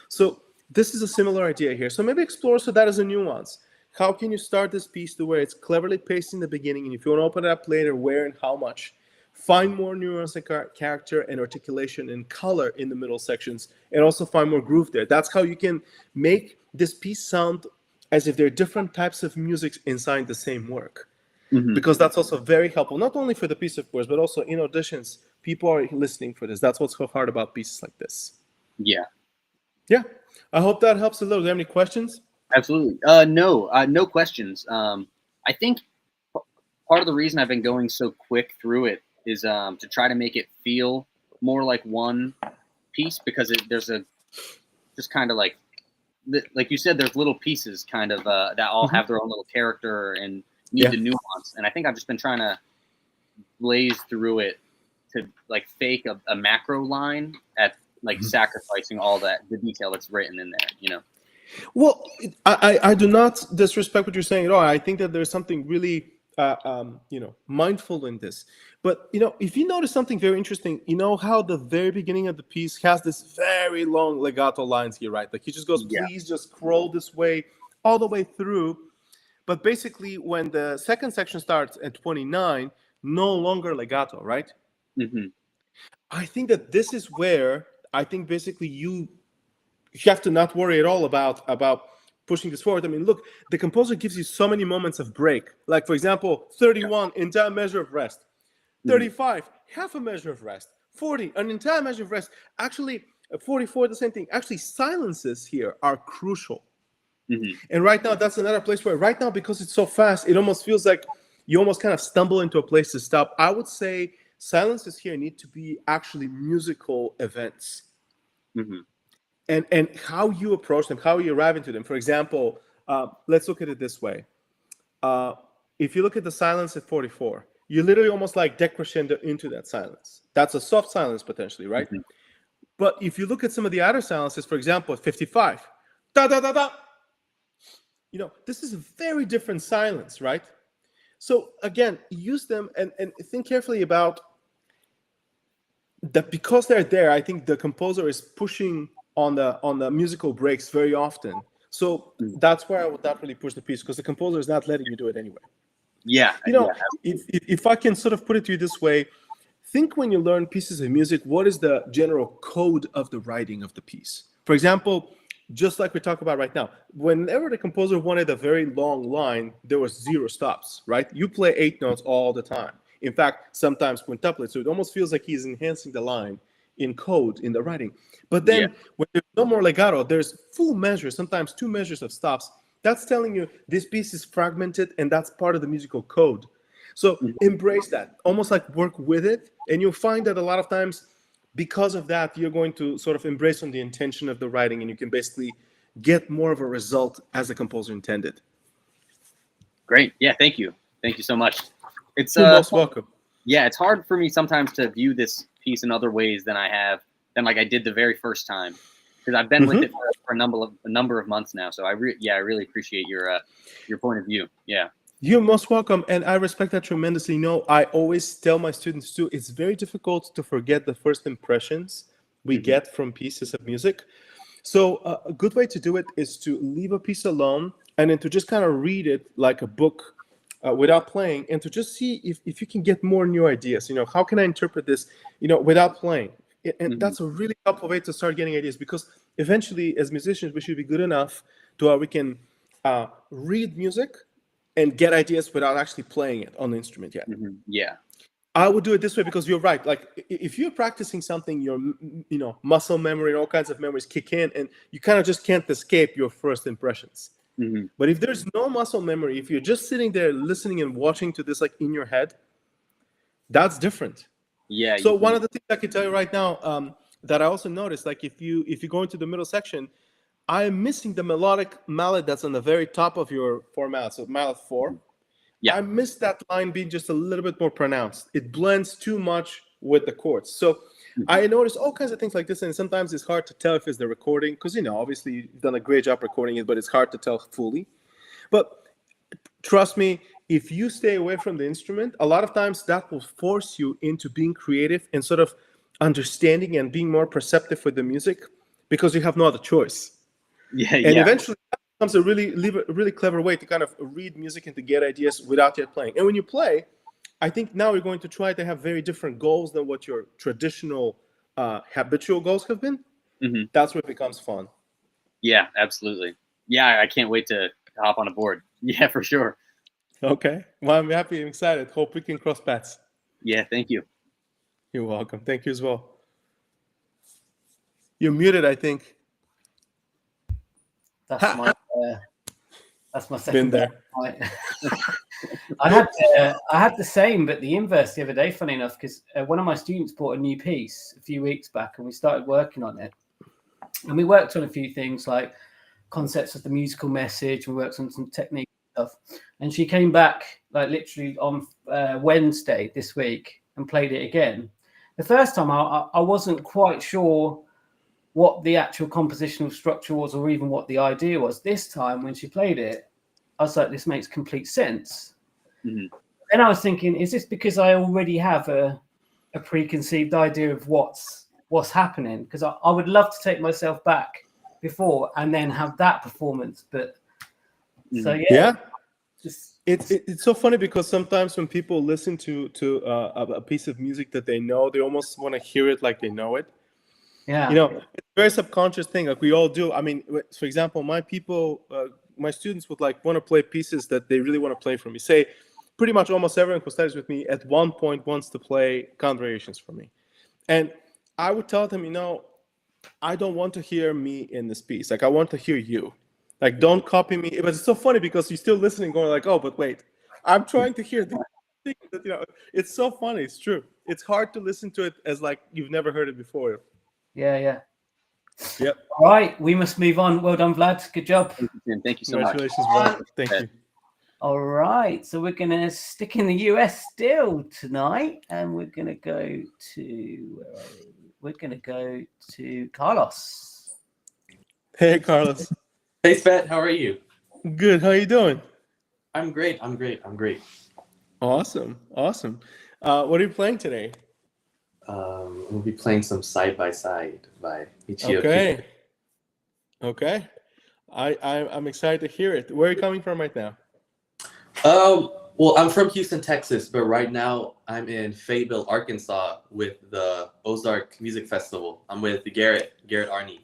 So this is a similar idea here. So maybe explore so that as a nuance. How can you start this piece to where it's cleverly paced in the beginning, and if you want to open it up later, where and how much? Find more nuance and character and articulation and color in the middle sections, and also find more groove there. That's how you can make this piece sound as if they're different types of music inside the same work. Because that's also very helpful, not only for the piece, of course, but also in auditions. People are listening for this. That's what's so hard about pieces like this. Yeah. Yeah. I hope that helps a little. Do you have any questions? Absolutely. No questions. I think part of the reason I've been going so quick through it is to try to make it feel more like one piece, because there's a just kind of like you said, there's little pieces kind of that all have their own little character and need the nuance. And I think I've just been trying to blaze through it to like fake a macro line at like sacrificing all the detail that's written in there, you know? Well, I do not disrespect what you're saying at all. I think that there's something really, mindful in this. But, if you notice something very interesting, how the very beginning of the piece has this very long legato lines here, right? Like he just goes, please just scroll this way all the way through. But basically, when the second section starts at 29, no longer legato, right? I think that this is where I think basically you have to not worry at all about pushing this forward. I mean, look, the composer gives you so many moments of break. Like, for example, 31, entire measure of rest. 35, half a measure of rest. 40, an entire measure of rest. Actually, 44, the same thing. Actually, silences here are crucial. And right now, that's another place where right now, because it's so fast, it almost feels like you almost kind of stumble into a place to stop. I would say silences here need to be actually musical events. And how you approach them, how you arrive into them. For example, let's look at it this way. If you look at the silence at 44, you literally almost like decrescendo into that silence. That's a soft silence potentially, right? But if you look at some of the other silences, for example, at 55, da da da da, this is a very different silence, right? So again, use them and think carefully about that. Because they're there, I think the composer is pushing on the musical breaks very often. So that's where I would not really push the piece, because the composer is not letting you do it anyway. If I can sort of put it to you this way, think when you learn pieces of music, what is the general code of the writing of the piece? For example, just like we talk about right now, whenever the composer wanted a very long line, there was 0 stops, right? You play 8 notes all the time. In fact, sometimes quintuplets. So it almost feels like he's enhancing the line in code in the writing. But then when there's no more legato, there's full measures, sometimes 2 measures of stops. That's telling you this piece is fragmented, and that's part of the musical code. So embrace that, almost like work with it. And you'll find that a lot of times, because of that, you're going to sort of embrace on the intention of the writing, and you can basically get more of a result as the composer intended. Great. Yeah, thank you. Thank you so much. It's You're most welcome. Yeah, it's hard for me sometimes to view this piece in other ways than like I did the very first time, because I've been with it for a number of months now. So I really appreciate your point of view. Yeah. You're most welcome, and I respect that tremendously. I always tell my students too, it's very difficult to forget the first impressions we get from pieces of music. So a good way to do it is to leave a piece alone, and then to just kind of read it like a book without playing, and to just see if you can get more new ideas. How can I interpret this, without playing? And that's a really helpful way to start getting ideas, because eventually, as musicians, we should be good enough to where we can read music and get ideas without actually playing it on the instrument yet. Yeah. I would do it this way because you're right. Like if you're practicing something, your muscle memory and all kinds of memories kick in, and you kind of just can't escape your first impressions. Mm-hmm. But if there's no muscle memory, if you're just sitting there listening and watching to this like in your head, that's different. Yeah. So one of the things I can tell you right now that I also noticed, like if you go into the middle section, I am missing the melodic mallet that's on the very top of your 4 mallet, so mallet 4. Yeah. I miss that line being just a little bit more pronounced. It blends too much with the chords. So I noticed all kinds of things like this, and sometimes it's hard to tell if it's the recording, because obviously you've done a great job recording it, but it's hard to tell fully. But trust me, if you stay away from the instrument, a lot of times that will force you into being creative and sort of understanding and being more perceptive with the music, because you have no other choice. Yeah. And eventually that becomes a really clever way to kind of read music and to get ideas without yet playing. And when you play, I think now we're going to try to have very different goals than what your traditional habitual goals have been. Mm-hmm. That's where it becomes fun. Yeah, absolutely. Yeah, I can't wait to hop on a board. Yeah, for sure. Okay. Well, I'm happy and excited. Hope we can cross paths. Yeah, thank you. You're welcome. Thank you as well. You're muted, I think. That's my Been second. there. I had the same, but the inverse the other day. Funny enough, because one of my students bought a new piece a few weeks back, and we started working on it. And we worked on a few things like concepts of the musical message. We worked on some technique stuff. And she came back like literally on Wednesday this week and played it again. The first time I wasn't quite sure what the actual compositional structure was or even what the idea was. This time when she played it, I was like, this makes complete sense. Mm-hmm. Then I was thinking, is this because I already have a preconceived idea of what's happening? Because I would love to take myself back before and then have that performance. But so yeah. It's so funny because sometimes when people listen to a piece of music that they know, they almost want to hear it like they know it. Yeah. It's a very subconscious thing, like we all do. I mean, for example, my students would like want to play pieces that they really want to play for me. Say, pretty much almost everyone who studies with me at one point wants to play count variations for me. And I would tell them, I don't want to hear me in this piece. Like, I want to hear you. Like, don't copy me. But it's so funny because you're still listening, going like, oh, but wait, I'm trying to hear this thing that, it's so funny. It's true. It's hard to listen to it as like you've never heard it before. Yeah. Yep. All right, we must move on. Well done, Vlad. Good job. Thank you, Tim. Thank you so much. Congratulations, Vlad. Thank you. All right, so we're going to stick in the US still tonight, and we're going to go to Carlos. Hey, Carlos. Hey, Svet. How are you? Good. How you doing? I'm great. Awesome. What are you playing today? We'll be playing some Side by Side by Michio Kaku. Okay. I'm excited to hear it. Where are you coming from right now? Well, I'm from Houston, Texas, but right now I'm in Fayetteville, Arkansas with the Ozark Music Festival. I'm with Garrett Arney.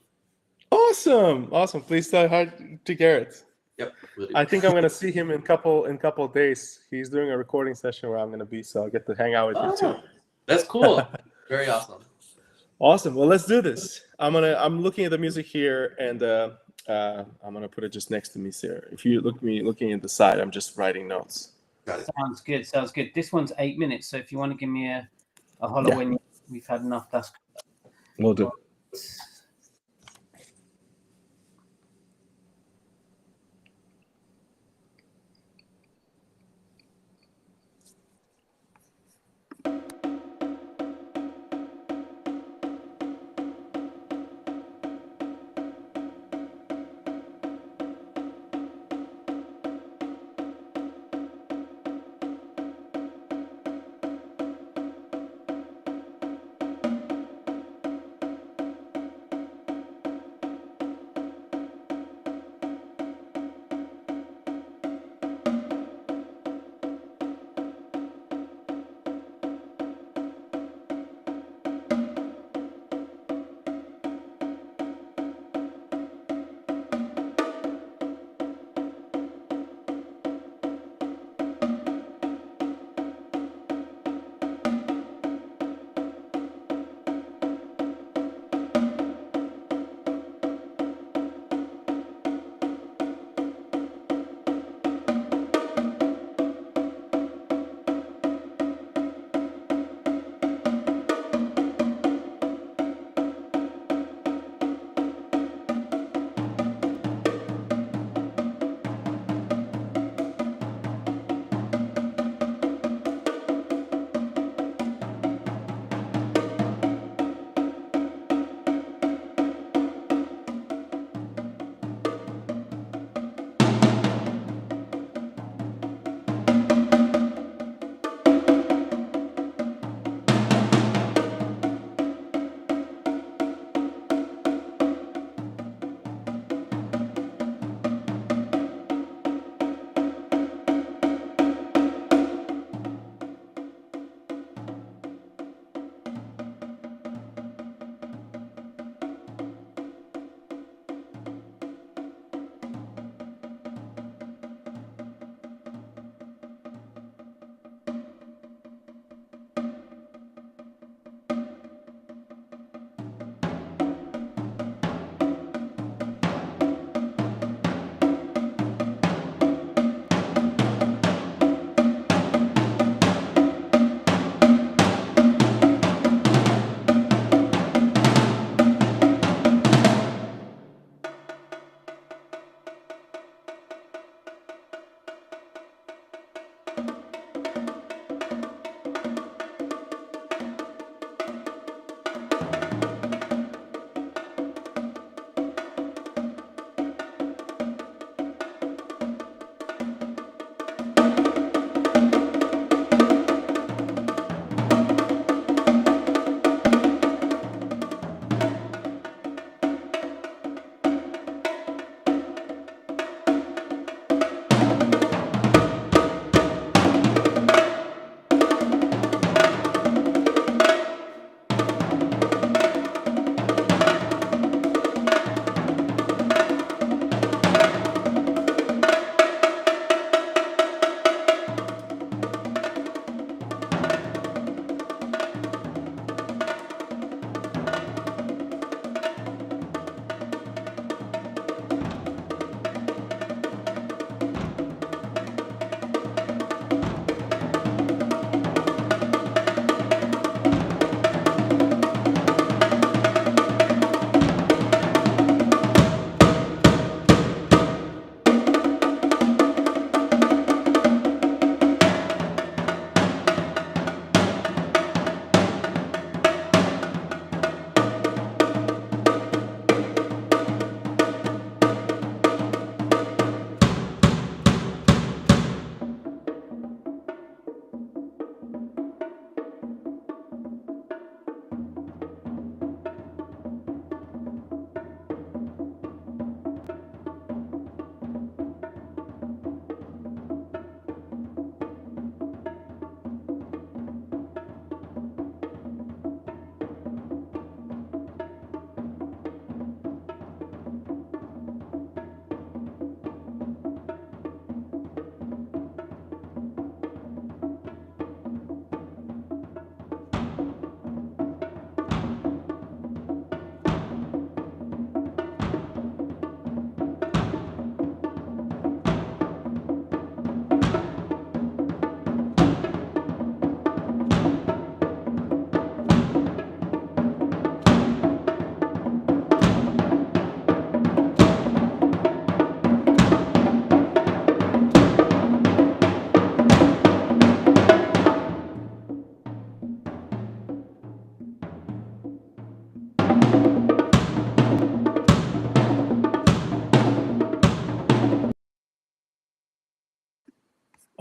Awesome. Please say hi to Garrett. Yep. I think I'm gonna see him in couple of days. He's doing a recording session where I'm gonna be, so I'll get to hang out with you too. That's cool. Very awesome. Awesome. Well, let's do this. I'm looking at the music here, and I'm gonna put it just next to me, sir. If you looking at the side, I'm just writing notes. Got it. Sounds good. This one's 8 minutes, so if you want to give me a holler when we've had enough, that's good. Will do.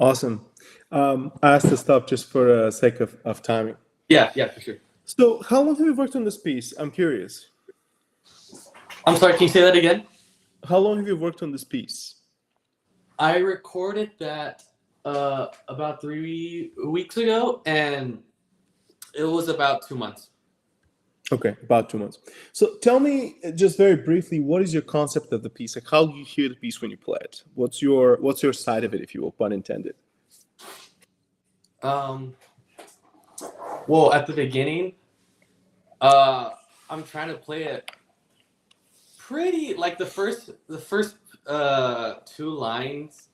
Awesome. I asked to stop just for sake of timing. Yeah, for sure. So how long have you worked on this piece? I'm curious. I'm sorry, can you say that again? How long have you worked on this piece? I recorded that about 3 weeks ago, and it was about 2 months. Okay, about 2 months. So tell me just very briefly, what is your concept of the piece? Like, how do you hear the piece when you play it? What's your side of it, if you will, pun intended? Well, at the beginning, I'm trying to play it pretty like the first 2 lines.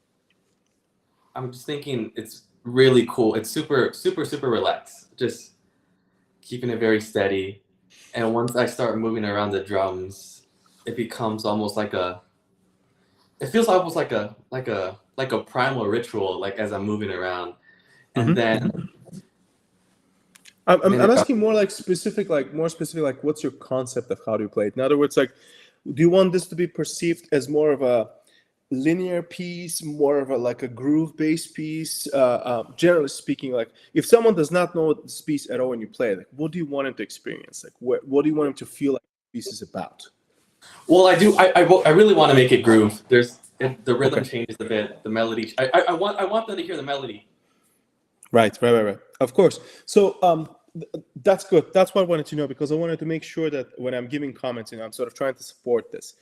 I'm just thinking it's really cool. It's super relaxed. Just keeping it very steady. And once I start moving around the drums, it becomes almost like it feels almost like a primal ritual, like as I'm moving around. And then I'm asking more specific, what's your concept of how do you play it? In other words, like, do you want this to be perceived as more of a linear piece, more of a groove-based piece? Generally speaking, like, if someone does not know this piece at all when you play it, like, what do you want him to experience? Like, what do you want him to feel like the piece is about? Well, I do. I really want to make it groove. The rhythm changes a bit. The melody. I want them to hear the melody. Right. Of course. So that's good. That's what I wanted to know, because I wanted to make sure that when I'm giving comments, I'm sort of trying to support this.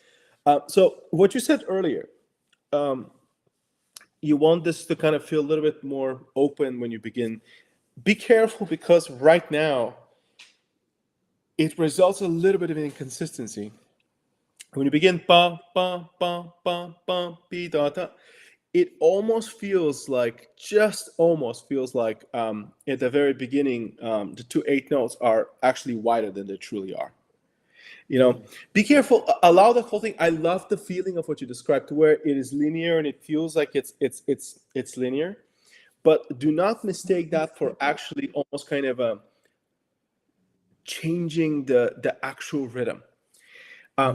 So what you said earlier, you want this to kind of feel a little bit more open when you begin. Be careful, because right now it results in a little bit of an inconsistency. When you begin, ba ba ba ba ba be da da, it almost feels like at the very beginning, the 2 8 notes are actually wider than they truly are. Be careful. Allow the whole thing. I love the feeling of what you described, to where it is linear and it feels like it's linear, but do not mistake that for actually almost kind of changing the actual rhythm.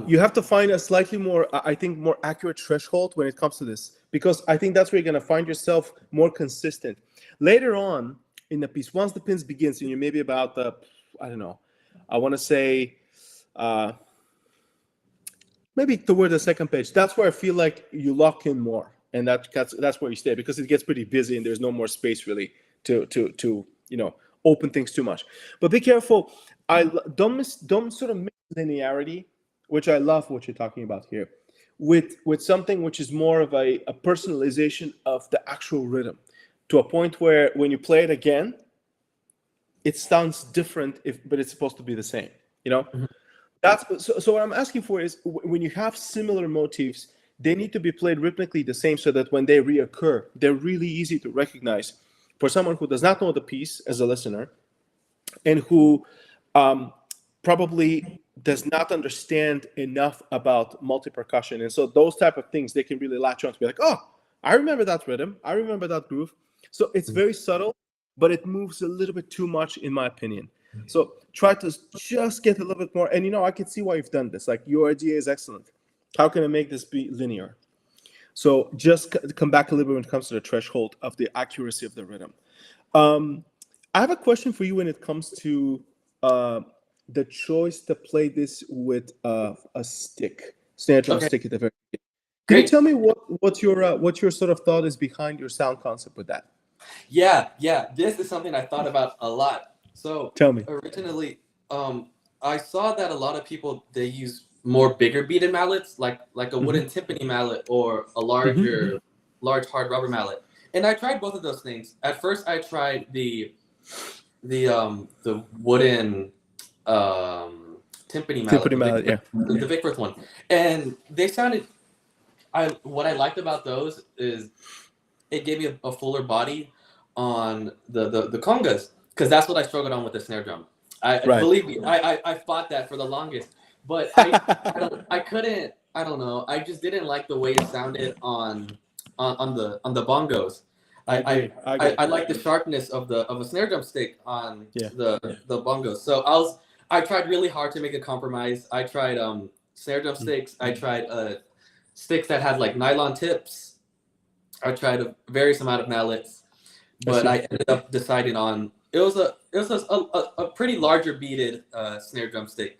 You have to find a slightly more, I think, more accurate threshold when it comes to this, because I think that's where you're going to find yourself more consistent. Later on in the piece, once the pins begins, and you're maybe about I want to say maybe toward the second page, that's where I feel like you lock in more, and that's where you stay, because it gets pretty busy and there's no more space really to open things too much. But be careful. Don't sort of mix linearity, which I love what you're talking about here, with something which is more of a personalization of the actual rhythm, to a point where when you play it again, it sounds different, but it's supposed to be the same. That's so what I'm asking for is, when you have similar motifs, they need to be played rhythmically the same, so that when they reoccur, they're really easy to recognize for someone who does not know the piece as a listener, and who probably does not understand enough about multi-percussion. And so those type of things, they can really latch on to be like, oh, I remember that rhythm, I remember that groove. So it's very subtle, but it moves a little bit too much, in my opinion. So try to just get a little bit more. And I can see why you've done this. Like, your idea is excellent. How can I make this be linear? So just come back a little bit when it comes to the threshold of the accuracy of the rhythm. I have a question for you when it comes to the choice to play this with a snare drum stick at the very beginning. Can you tell me what your sort of thought is behind your sound concept with that? Yeah. This is something I thought about a lot. So tell me. Originally, I saw that a lot of people, they use more bigger beaded mallets, like a wooden timpani mallet, or a large hard rubber mallet. And I tried both of those things. At first, I tried the wooden timpani mallet, the Vickforth one, and they sounded. What I liked about those is it gave me a fuller body on the congas, because that's what I struggled on with the snare drum. Believe me, I fought that for the longest, but I couldn't. I don't know. I just didn't like the way it sounded on the bongos. I like the sharpness of a snare drum stick on the bongos. So I tried really hard to make a compromise. I tried snare drum sticks. I tried sticks that had like nylon tips, I tried various amount of mallets, but I ended up deciding on it was a pretty larger beaded snare drum stick.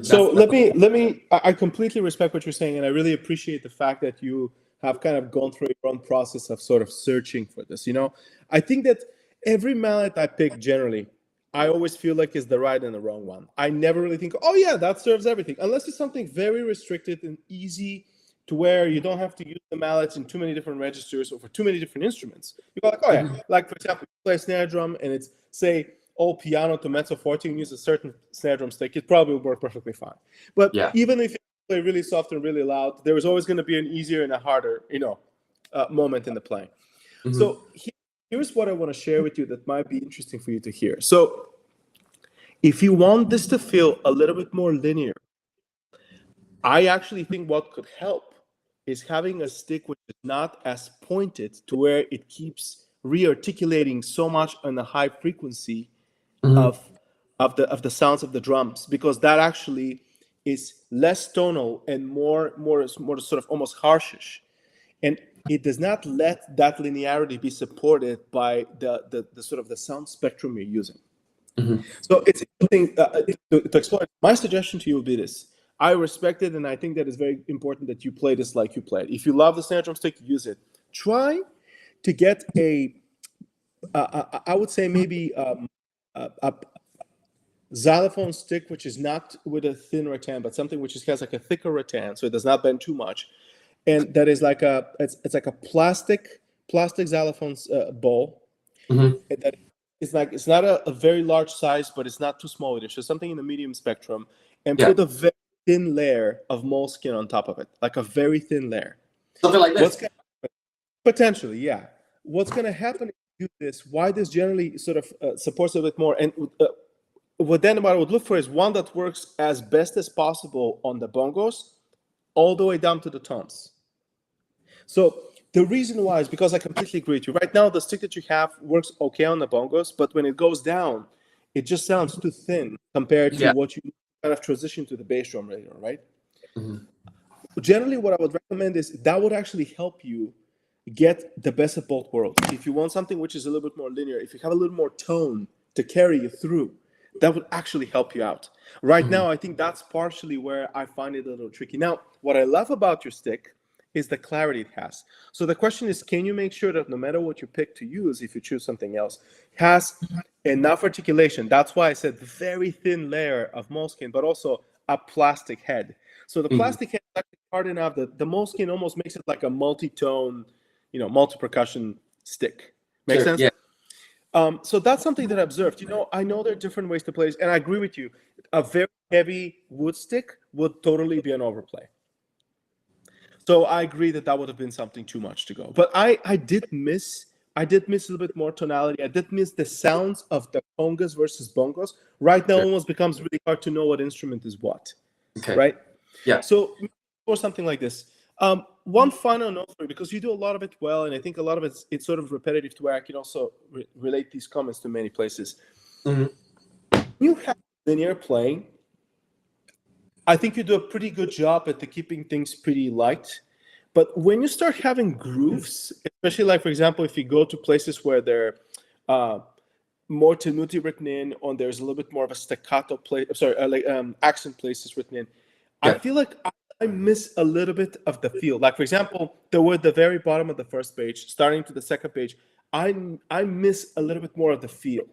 So let me. I completely respect what you're saying, and I really appreciate the fact that you have kind of gone through your own process of sort of searching for this. I think that every mallet I pick generally, I always feel like is the right and the wrong one. I never really think, oh yeah, that serves everything, unless it's something very restricted and easy to where you don't have to use the mallets in too many different registers or for too many different instruments. You go like, oh yeah, like for example, you play a snare drum and it's say all piano to mezzo forte, and use a certain snare drum stick, it probably will work perfectly fine. But even if you play really soft and really loud, there is always going to be an easier and a harder, moment in the playing. So here's what I want to share with you that might be interesting for you to hear. So if you want this to feel a little bit more linear, I actually think what could help is having a stick which is not as pointed to where it keeps re-articulating so much on the high frequency of the sounds of the drums, because that actually is less tonal and more sort of almost harshish, and it does not let that linearity be supported by the sort of the sound spectrum you're using. So it's interesting to explore. My suggestion to you would be this. I respect it, and I think that it's very important that you play this like you play it. If you love the snare drum stick, use it. Try to get I would say maybe a xylophone stick which is not with a thin rattan, but something which has like a thicker rattan, so it does not bend too much, and that is like it's like a plastic xylophone bowl. That it's not a very large size, but it's not too small. It's just something in the medium spectrum, and put a very thin layer of moleskin on top of it, like a very thin layer. Something like this. Potentially, yeah. What's going to happen if you do this? Why this generally sort of supports a bit more, and what I would look for is one that works as best as possible on the bongos, all the way down to the toms. So the reason why is because I completely agree with you. Right now, the stick that you have works okay on the bongos, but when it goes down, it just sounds too thin compared to what you kind of transition to the bass drum later, right? Generally, what I would recommend is that would actually help you get the best of both worlds. If you want something which is a little bit more linear, if you have a little more tone to carry you through, that would actually help you out. Right now, I think that's partially where I find it a little tricky. Now, what I love about your stick is the clarity it has. So the question is, can you make sure that no matter what you pick to use, if you choose something else, has enough articulation? That's why I said very thin layer of moleskin, but also a plastic head. So the plastic head is actually hard enough that the moleskin almost makes it like a multi-tone, multi-percussion stick. Make sense? Yeah. So that's something that I observed. I know there are different ways to play this, and I agree with you. A very heavy wood stick would totally be an overplay. So I agree that would have been something too much to go. But I did miss a little bit more tonality. I did miss the sounds of the congas versus bongos. Right now, it almost becomes really hard to know what instrument is what. Okay. Right? Yeah. So for something like this. One final note for you, because you do a lot of it well, and I think a lot of it's sort of repetitive to where I can also relate these comments to many places. You have linear playing. I think you do a pretty good job at keeping things pretty light. But when you start having grooves, especially like, for example, if you go to places where there are more tenuti written in, or there's a little bit more of a staccato accent places written in, I feel like I miss a little bit of the feel. Like, for example, the very bottom of the first page, starting to the second page, I miss a little bit more of the feel.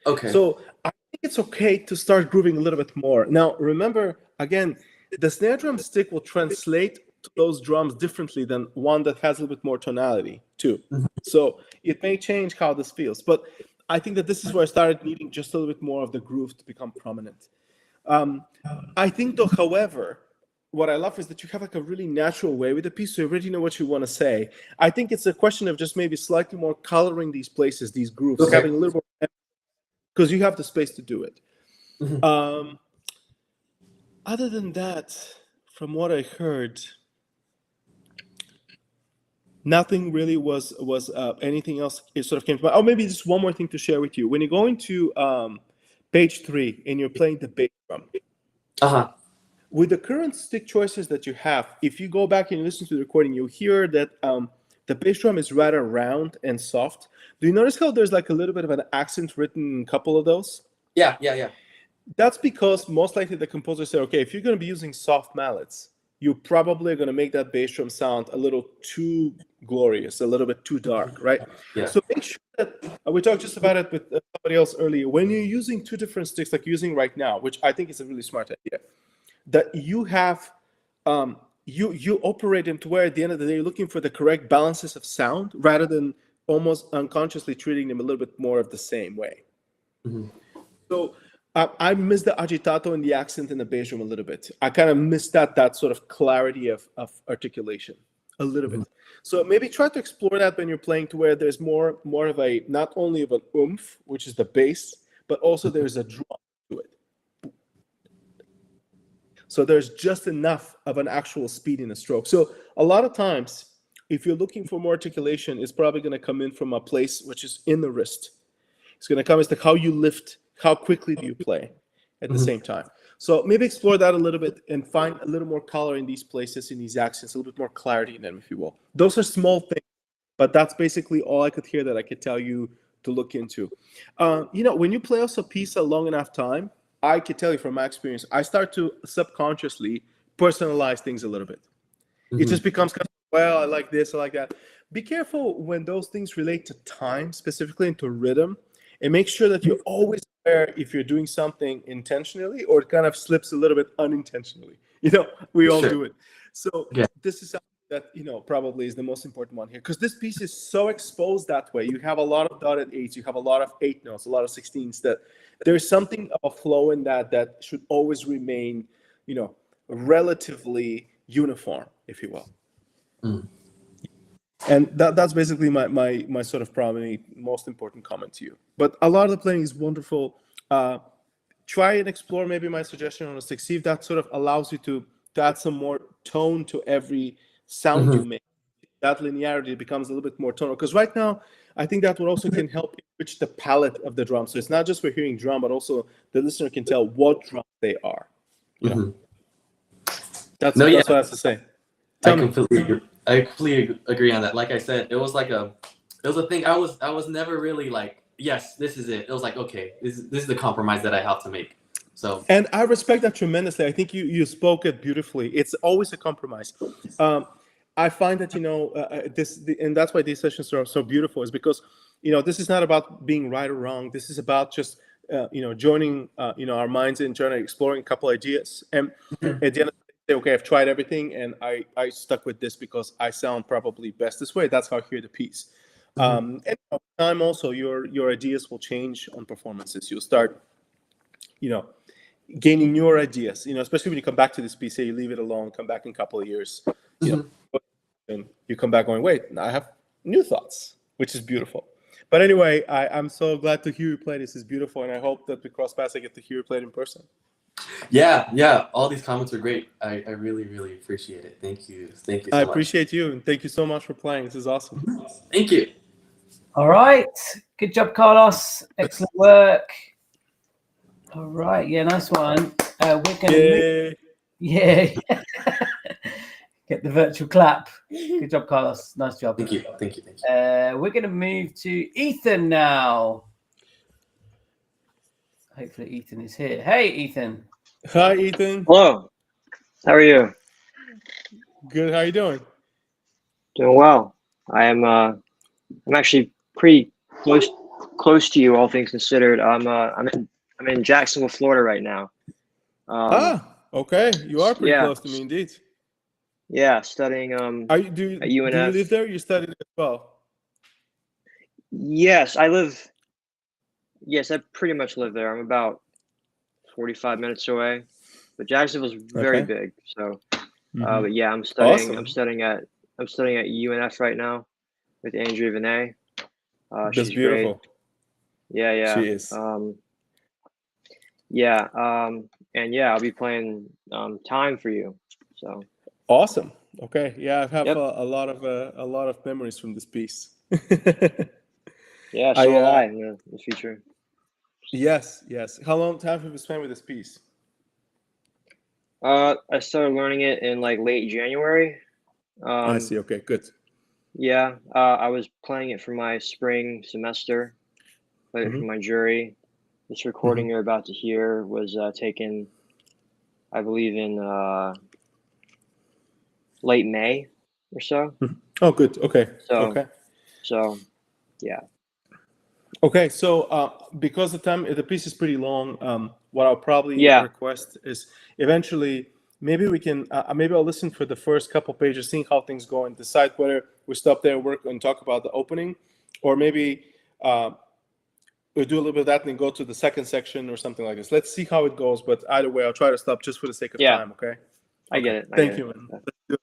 Okay. So I think it's okay to start grooving a little bit more. Now, remember, again, the snare drum stick will translate to those drums differently than one that has a little bit more tonality, too. So it may change how this feels. But I think that this is where I started needing just a little bit more of the groove to become prominent. I think, though, however, what I love is that you have like a really natural way with the piece, so you already know what you want to say. I think it's a question of just maybe slightly more coloring these places, these grooves, having a little more, because you have the space to do it. Other than that, from what I heard, nothing really was anything else. It sort of came to mind. Oh, maybe just one more thing to share with you. When you go into page 3 and you're playing the bass drum, with the current stick choices that you have, if you go back and listen to the recording, you'll hear that the bass drum is rather round and soft. Do you notice how there's like a little bit of an accent written in a couple of those? Yeah. That's because most likely the composer said, okay, if you're going to be using soft mallets, you probably are going to make that bass drum sound a little too glorious, a little bit too dark, right? Yeah. So make sure that we talked just about it with somebody else earlier. When you're using two different sticks, like you're using right now, which I think is a really smart idea, that you have you operate them to where at the end of the day you're looking for the correct balances of sound rather than almost unconsciously treating them a little bit more of the same way. So I miss the agitato and the accent in the bass drum a little bit. I kind of miss that sort of clarity of articulation a little bit. So maybe try to explore that when you're playing to where there's more of a, not only of an oomph, which is the bass, but also there's a drop to it. So there's just enough of an actual speed in a stroke. So a lot of times, if you're looking for more articulation, it's probably going to come in from a place which is in the wrist. It's going to come as to how you lift, how quickly do you play at the same time. So maybe explore that a little bit and find a little more color in these places, in these accents, a little bit more clarity in them, if you will. Those are small things, but that's basically all I could hear that I could tell you to look into. When you play also a piece a long enough time, I can tell you from my experience, I start to subconsciously personalize things a little bit. It just becomes kind of, well, I like this, I like that. Be careful when those things relate to time specifically and to rhythm, and make sure that you're always aware if you're doing something intentionally or it kind of slips a little bit unintentionally. We all do it. So this is something that, probably is the most important one here, because this piece is so exposed that way. You have a lot of dotted eights, you have a lot of 8 notes, a lot of 16s, that there's something of a flow in that should always remain, relatively uniform, if you will. And that's basically my sort of probably most important comment to you. But a lot of the playing is wonderful. Try and explore maybe my suggestion on a stick. See if that sort of allows you to add some more tone to every sound you make. That linearity becomes a little bit more tonal. Because right now, I think that would also can help enrich the palette of the drum. So it's not just we're hearing drum, but also the listener can tell what drum they are. That's what I have to say. I completely agree on that. Like I said, it was a thing. I was never really like, yes, this is it. It was like, okay, this is the compromise that I have to make. So, and I respect that tremendously. I think you spoke it beautifully. It's always a compromise. I find that and that's why these sessions are so beautiful, is because this is not about being right or wrong. This is about just joining our minds in, trying to exploring a couple ideas. And at the end of the day, okay, I've tried everything and I stuck with this because I sound probably best this way. That's how I hear the piece. And over time also your ideas will change on performances. You'll start gaining newer ideas, especially when you come back to this piece, say you leave it alone, come back in a couple of years, and you come back going, wait, I have new thoughts, which is beautiful. But anyway, I'm so glad to hear you play. This is beautiful, and I hope that we cross paths, I get to hear you play it in person. Yeah. All these comments are great. I really, really appreciate it. Thank you so much. I appreciate you, and thank you so much for playing. This is awesome. Thank you. All right. Good job, Carlos. Excellent work. All right. Yeah, nice one. We're going to get the virtual clap. Good job, Carlos. Nice job. Thank you. We're going to move to Ethan now. Hopefully Ethan is here. Hey, Ethan. Hi, Ethan. Hello. How are you? Good. How are you doing? Doing well. I'm actually pretty close to you, all things considered. I'm in Jacksonville, Florida right now. Okay. You are pretty close to me, indeed. Yeah, studying at UNF. Do you live there? You studied as well? Yes, I pretty much live there. I'm about 45 minutes away, but Jacksonville's very big. So, but yeah, I'm studying. Awesome. I'm studying at UNF right now with Andrea Vinay. She's beautiful. Great. Yeah. She is. And I'll be playing Time for You. So. Awesome. Okay. Yeah, I have a lot of memories from this piece. Yeah, so will I in the future. Yes. How long time have you spent with this piece? I started learning it in like late January. I see. Okay, good. Yeah, I was playing it for my spring semester, played it for my jury. This recording you're about to hear was taken, I believe, in late May or so. Oh, good. Okay. So, Okay. so yeah. Okay. So because the piece is pretty long, what I'll probably Yeah. request is eventually maybe we can maybe I'll listen for the first couple pages, seeing how things go, and decide whether we stop there, work, and talk about the opening, or maybe we'll do a little bit of that and then go to the second section or something like this. Let's see how it goes. But either way, I'll try to stop just for the sake of Yeah. time. Okay. I get Okay. it. Thank you, man. Yeah. Let's do it.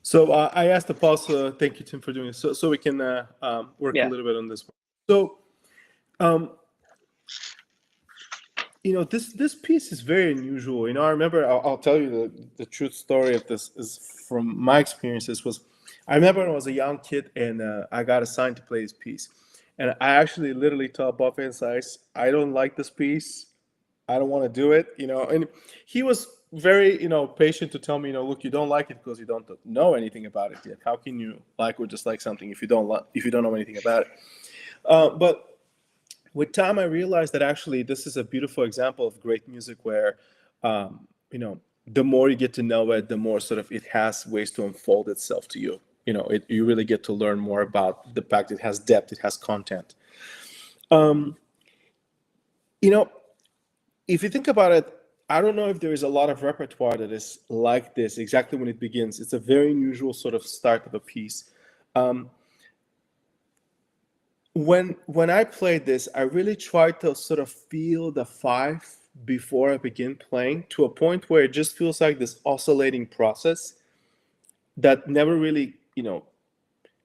So I asked the pause. Thank you, Tim, for doing this. So we can work a little bit on this one. So, this piece is very unusual. I remember. I'll tell you the truth story of this is from my experiences. I remember when I was a young kid and I got assigned to play this piece, and I actually literally told Buffet and Size, I don't like this piece. I don't want to do it. And he was very, patient to tell me, look, you don't like it because you don't know anything about it yet. How can you like or dislike something if you don't know anything about it? But with time, I realized that actually this is a beautiful example of great music where, the more you get to know it, the more sort of it has ways to unfold itself to you. You really get to learn more about the fact it has depth, it has content. If you think about it, I don't know if there is a lot of repertoire that is like this exactly when it begins. It's a very unusual sort of start of a piece. When I played this, I really tried to sort of feel the five before I begin playing to a point where it just feels like this oscillating process that never really,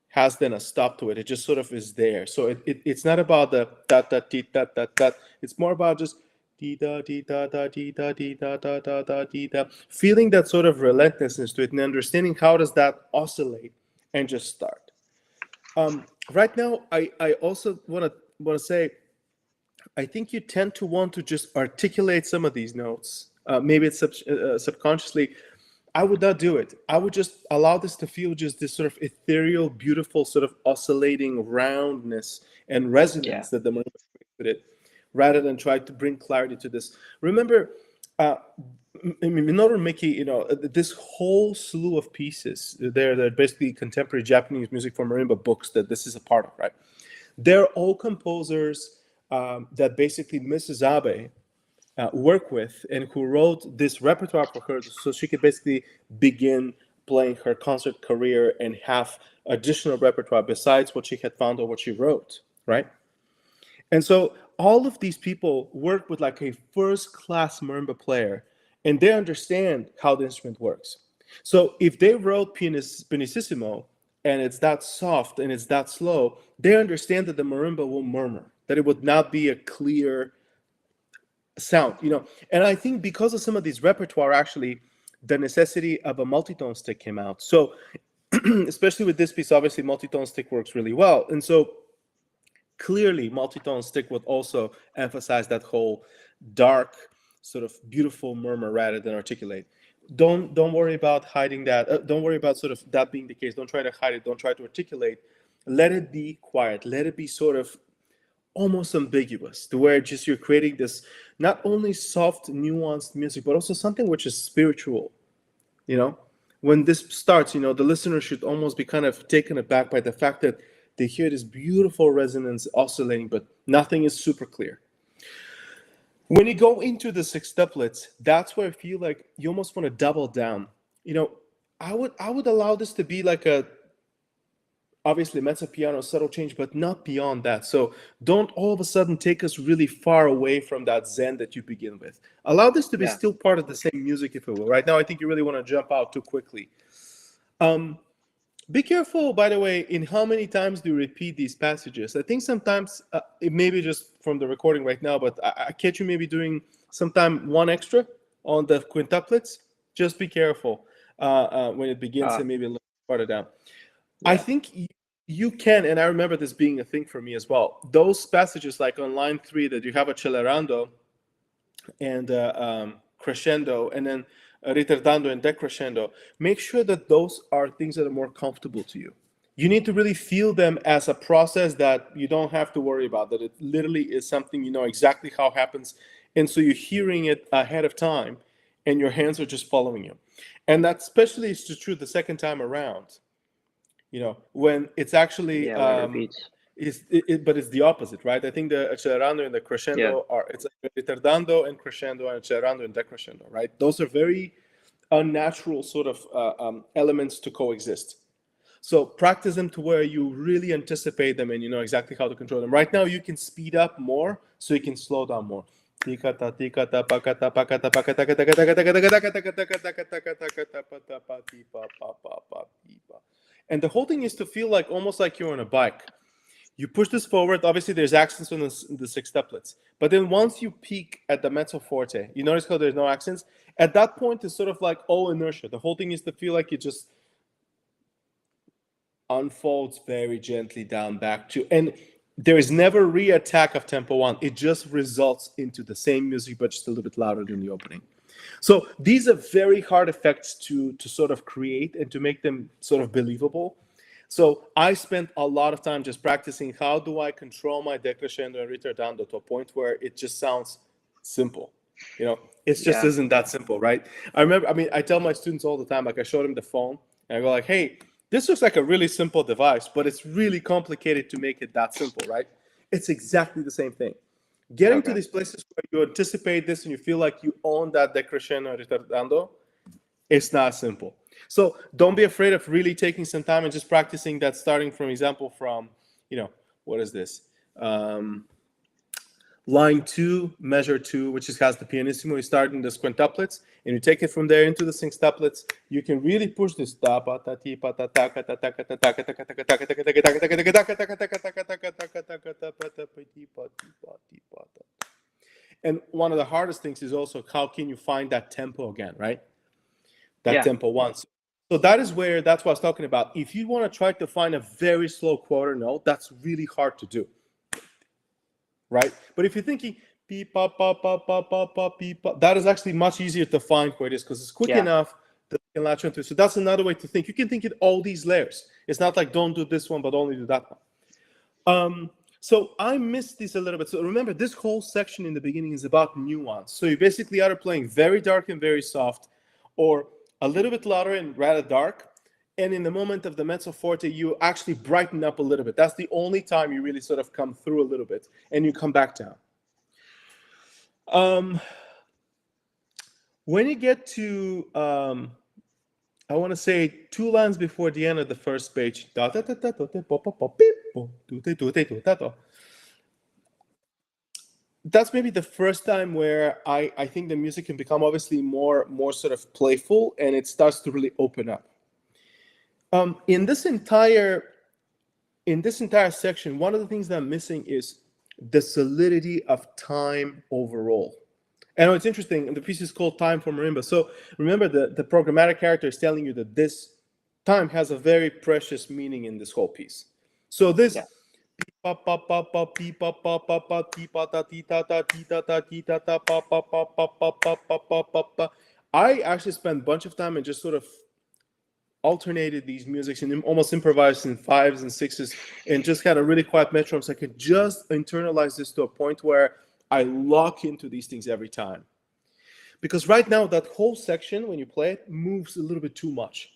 has then a stop to it. It just sort of is there. So it's not about the da da dee da da da. It's more about just dee da dee da da dee da dee da da da da dee da. Feeling that sort of relentlessness to it and understanding how does that oscillate and just start. Right now, I also want to say, I think you tend to want to just articulate some of these notes. Maybe it's subconsciously. I would not do it. I would just allow this to feel just this sort of ethereal, beautiful, sort of oscillating roundness and resonance that the marimba brings with it, rather than try to bring clarity to this. Remember, Minoru Miki, this whole slew of pieces, they're basically contemporary Japanese music for marimba books that this is a part of, right? They're all composers that basically Mrs. Abe work with and who wrote this repertoire for her so she could basically begin playing her concert career and have additional repertoire besides what she had found or what she wrote, right? And so all of these people work with like a first-class marimba player, and they understand how the instrument works. So if they wrote Pianissimo and it's that soft and it's that slow, they understand that the marimba will murmur, that it would not be a clear sound, and I think because of some of these repertoire, actually the necessity of a multitone stick came out. So especially with this piece, obviously multitone stick works really well, and so clearly multitone stick would also emphasize that whole dark sort of beautiful murmur rather than articulate. Don't worry about hiding that. Don't worry about sort of that being the case. Don't try to hide it. Don't try to articulate. Let it be quiet. Let it be sort of almost ambiguous, to where just you're creating this not only soft, nuanced music, but also something which is spiritual. When this starts, the listener should almost be kind of taken aback by the fact that they hear this beautiful resonance oscillating, but nothing is super clear. When you go into the sextuplets, that's where I feel like you almost want to double down. I would allow this to be like a, obviously mezzo piano, subtle change, but not beyond that. So don't all of a sudden take us really far away from that zen that you begin with. Allow this to be still part of the same music, if it will. Right now, I think you really want to jump out too quickly. Be careful, by the way, in how many times do you repeat these passages. I think sometimes, it may be just from the recording right now, but I catch you maybe doing sometime one extra on the quintuplets. Just be careful when it begins and maybe a little farther down. I think you can, and I remember this being a thing for me as well. Those passages, like on line 3, that you have accelerando and crescendo, and then ritardando and decrescendo, make sure that those are things that are more comfortable to you. You need to really feel them as a process that you don't have to worry about, that it literally is something you know exactly how it happens. And so you're hearing it ahead of time, and your hands are just following you. And that especially is true the second time around. When it's actually but it's the opposite, right? I think the accelerando and the crescendo it's like ritardando and crescendo and accelerando and decrescendo, right? Those are very unnatural sort of elements to coexist. So practice them to where you really anticipate them and you know exactly how to control them. Right now, you can speed up more, so you can slow down more. Tikata, tikata, pakata, pakata, pakata, taka, taka, taka, taka, taka, taka, taka, taka, taka, taka, taka, taka, taka, pa, ti, pa, pa, pa, pa, ti, pa. And the whole thing is to feel like almost like you're on a bike. You push this forward. Obviously, there's accents on the sextuplets. But then once you peak at the mezzo forte, you notice how there's no accents. At that point, it's sort of like all inertia. The whole thing is to feel like it just unfolds very gently down back to, and there is never re-attack of tempo one. It just results into the same music, but just a little bit louder than the opening. So these are very hard effects to sort of create and to make them sort of believable. So I spent a lot of time just practicing how do I control my decrescendo and ritardando to a point where it just sounds simple. You know, it just isn't that simple, right? I tell my students all the time, like I showed them the phone and I go like, hey, this looks like a really simple device, but it's really complicated to make it that simple, right? It's exactly the same thing. Getting to these places where you anticipate this and you feel like you own that decrescendo and ritardando, it's not simple. So don't be afraid of really taking some time and just practicing that, starting from example from, what is this? Line 2, measure 2, which has the pianissimo. You start in the quintuplets, and you take it from there into the sextuplets. You can really push this. And one of the hardest things is also how can you find that tempo again, right? That tempo once. So that's what I was talking about. If you want to try to find a very slow quarter note, that's really hard to do, right? But if you're thinking beep, pop, pop, pop, pop, pop, pop, beep, pop, that is actually much easier to find where it is because it's quick enough that you can latch onto it. So that's another way to think. You can think in all these layers. It's not like don't do this one, but only do that one. So I missed this a little bit. So remember, this whole section in the beginning is about nuance. So you basically either playing very dark and very soft, or a little bit louder and rather dark. And in the moment of the mezzo forte, you actually brighten up a little bit. That's the only time you really sort of come through a little bit and you come back down. When you get to, I want to say 2 lines before the end of the first page. That's maybe the first time where I think the music can become obviously more sort of playful and it starts to really open up. In this entire section, one of the things that I'm missing is the solidity of time overall. And it's interesting, the piece is called Time for Marimba. So remember, the programmatic character is telling you that this time has a very precious meaning in this whole piece. So this I actually spent a bunch of time and just sort of alternated these musics and almost improvised in 5s and 6s and just had a really quiet metronome so I could just internalize this to a point where I lock into these things every time. Because right now, that whole section, when you play it, moves a little bit too much.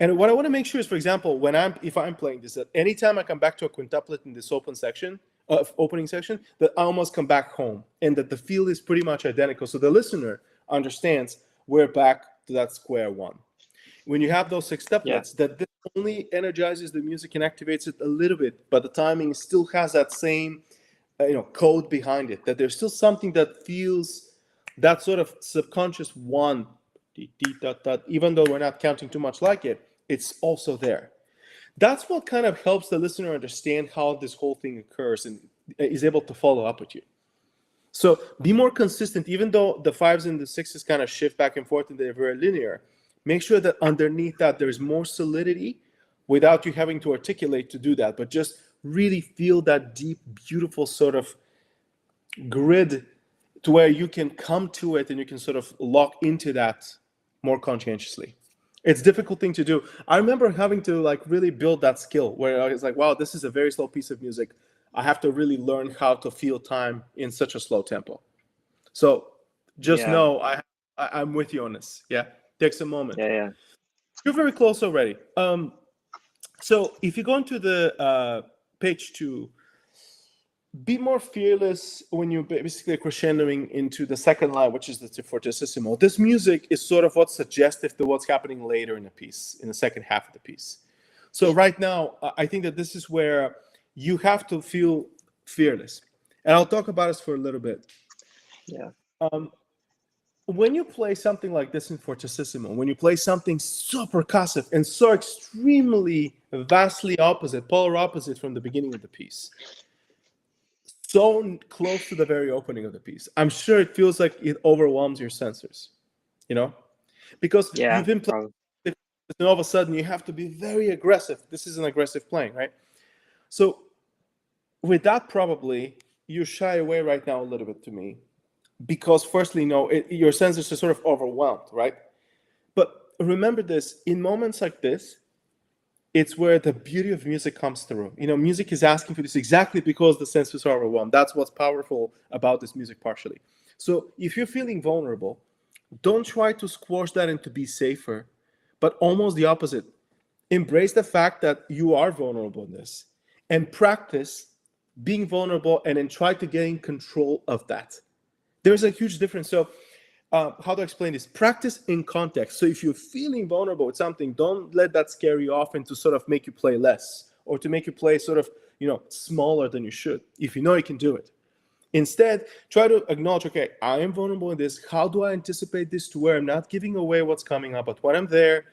And what I want to make sure is, for example, if I'm playing this, that anytime I come back to a quintuplet in this opening section, that I almost come back home and that the feel is pretty much identical. So the listener understands we're back to that square one. When you have those sextuplets, that this only energizes the music and activates it a little bit, but the timing still has that same code behind it, that there's still something that feels that sort of subconscious one, even though we're not counting too much like it, it's also there. That's what kind of helps the listener understand how this whole thing occurs and is able to follow up with you. So be more consistent, even though the 5s and the 6s kind of shift back and forth and they're very linear. Make sure that underneath that there's more solidity without you having to articulate to do that, but just really feel that deep, beautiful sort of grid to where you can come to it and you can sort of lock into that more conscientiously. It's a difficult thing to do. I remember having to really build that skill where I was like, wow, this is a very slow piece of music. I have to really learn how to feel time in such a slow tempo. So just know I'm with you on this. Yeah. Takes a moment. Yeah. You're very close already. So if you go into the page 2, be more fearless when you're basically crescendoing into the second line, which is the fortissimo. This music is sort of what's suggestive to what's happening later in the piece, in the second half of the piece. So right now, I think that this is where you have to feel fearless. And I'll talk about this for a little bit. Yeah. When you play something like this in fortissimo, when you play something so percussive and so extremely vastly opposite, polar opposite from the beginning of the piece, so close to the very opening of the piece, I'm sure it feels like it overwhelms your sensors, because Yeah. you've been playing, and all of a sudden you have to be very aggressive. This is an aggressive playing, right? So with that, probably you shy away right now a little bit to me, because firstly, your senses are sort of overwhelmed, right? But remember this, in moments like this, it's where the beauty of music comes through. Music is asking for this exactly because the senses are overwhelmed. That's what's powerful about this music partially. So if you're feeling vulnerable, don't try to squash that and to be safer, but almost the opposite. Embrace the fact that you are vulnerable in this and practice being vulnerable, and then try to gain control of that. There's a huge difference. So how to explain this? Practice in context. So if you're feeling vulnerable with something, don't let that scare you off and to sort of make you play less, or to make you play sort of, smaller than you should, if you know you can do it. Instead, try to acknowledge, okay, I am vulnerable in this. How do I anticipate this to where I'm not giving away what's coming up, but when I'm there,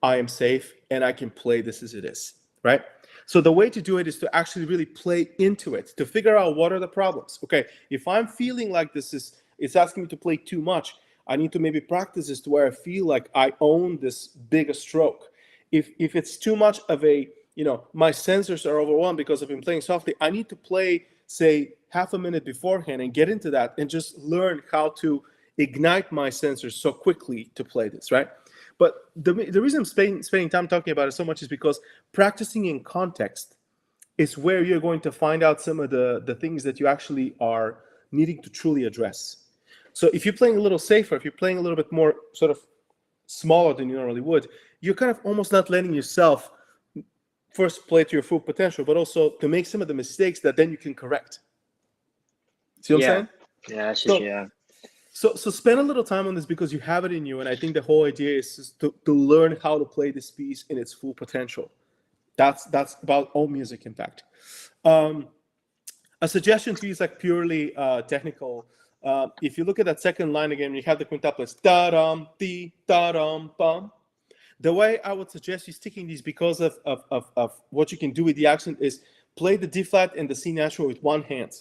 I am safe and I can play this as it is, right? So the way to do it is to actually really play into it, to figure out what are the problems. Okay, if I'm feeling like it's asking me to play too much, I need to maybe practice this to where I feel like I own this bigger stroke. If it's too much of a, my sensors are overwhelmed because I've been playing softly, I need to play, say, half a minute beforehand and get into that and just learn how to ignite my sensors so quickly to play this, right? But the reason I'm spending time talking about it so much is because practicing in context is where you're going to find out some of the things that you actually are needing to truly address. So if you're playing a little safer, if you're playing a little bit more sort of smaller than you normally would, you're kind of almost not letting yourself first play to your full potential, but also to make some of the mistakes that then you can correct. See what I'm saying? Yeah, So spend a little time on this because you have it in you, and I think the whole idea is to learn how to play this piece in its full potential. That's about all music, in fact. A suggestion to you is like purely technical. If you look at that second line again, you have the quintuplets, da-dum, dee, da-dum, bum. The way I would suggest you sticking these, because of what you can do with the accent, is play the D flat and the C natural with one hand.